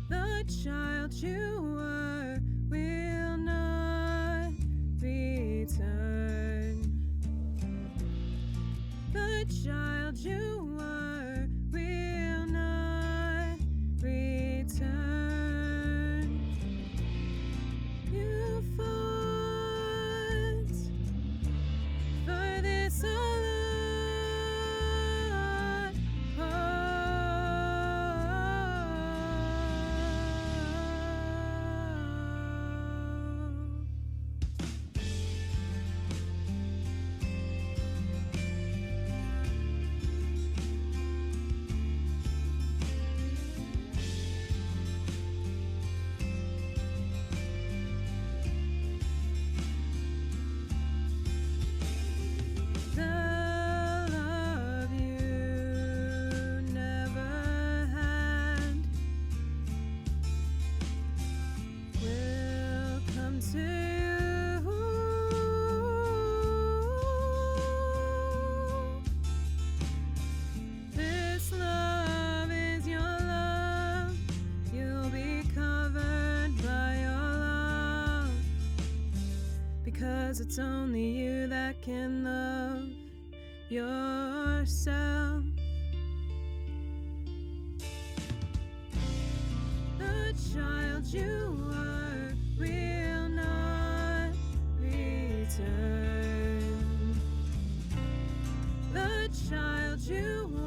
The child you were will not return. The child you were will not return. You fought for this alone. 'cause it's only you that can love yourself. The child you were will not return. The child you were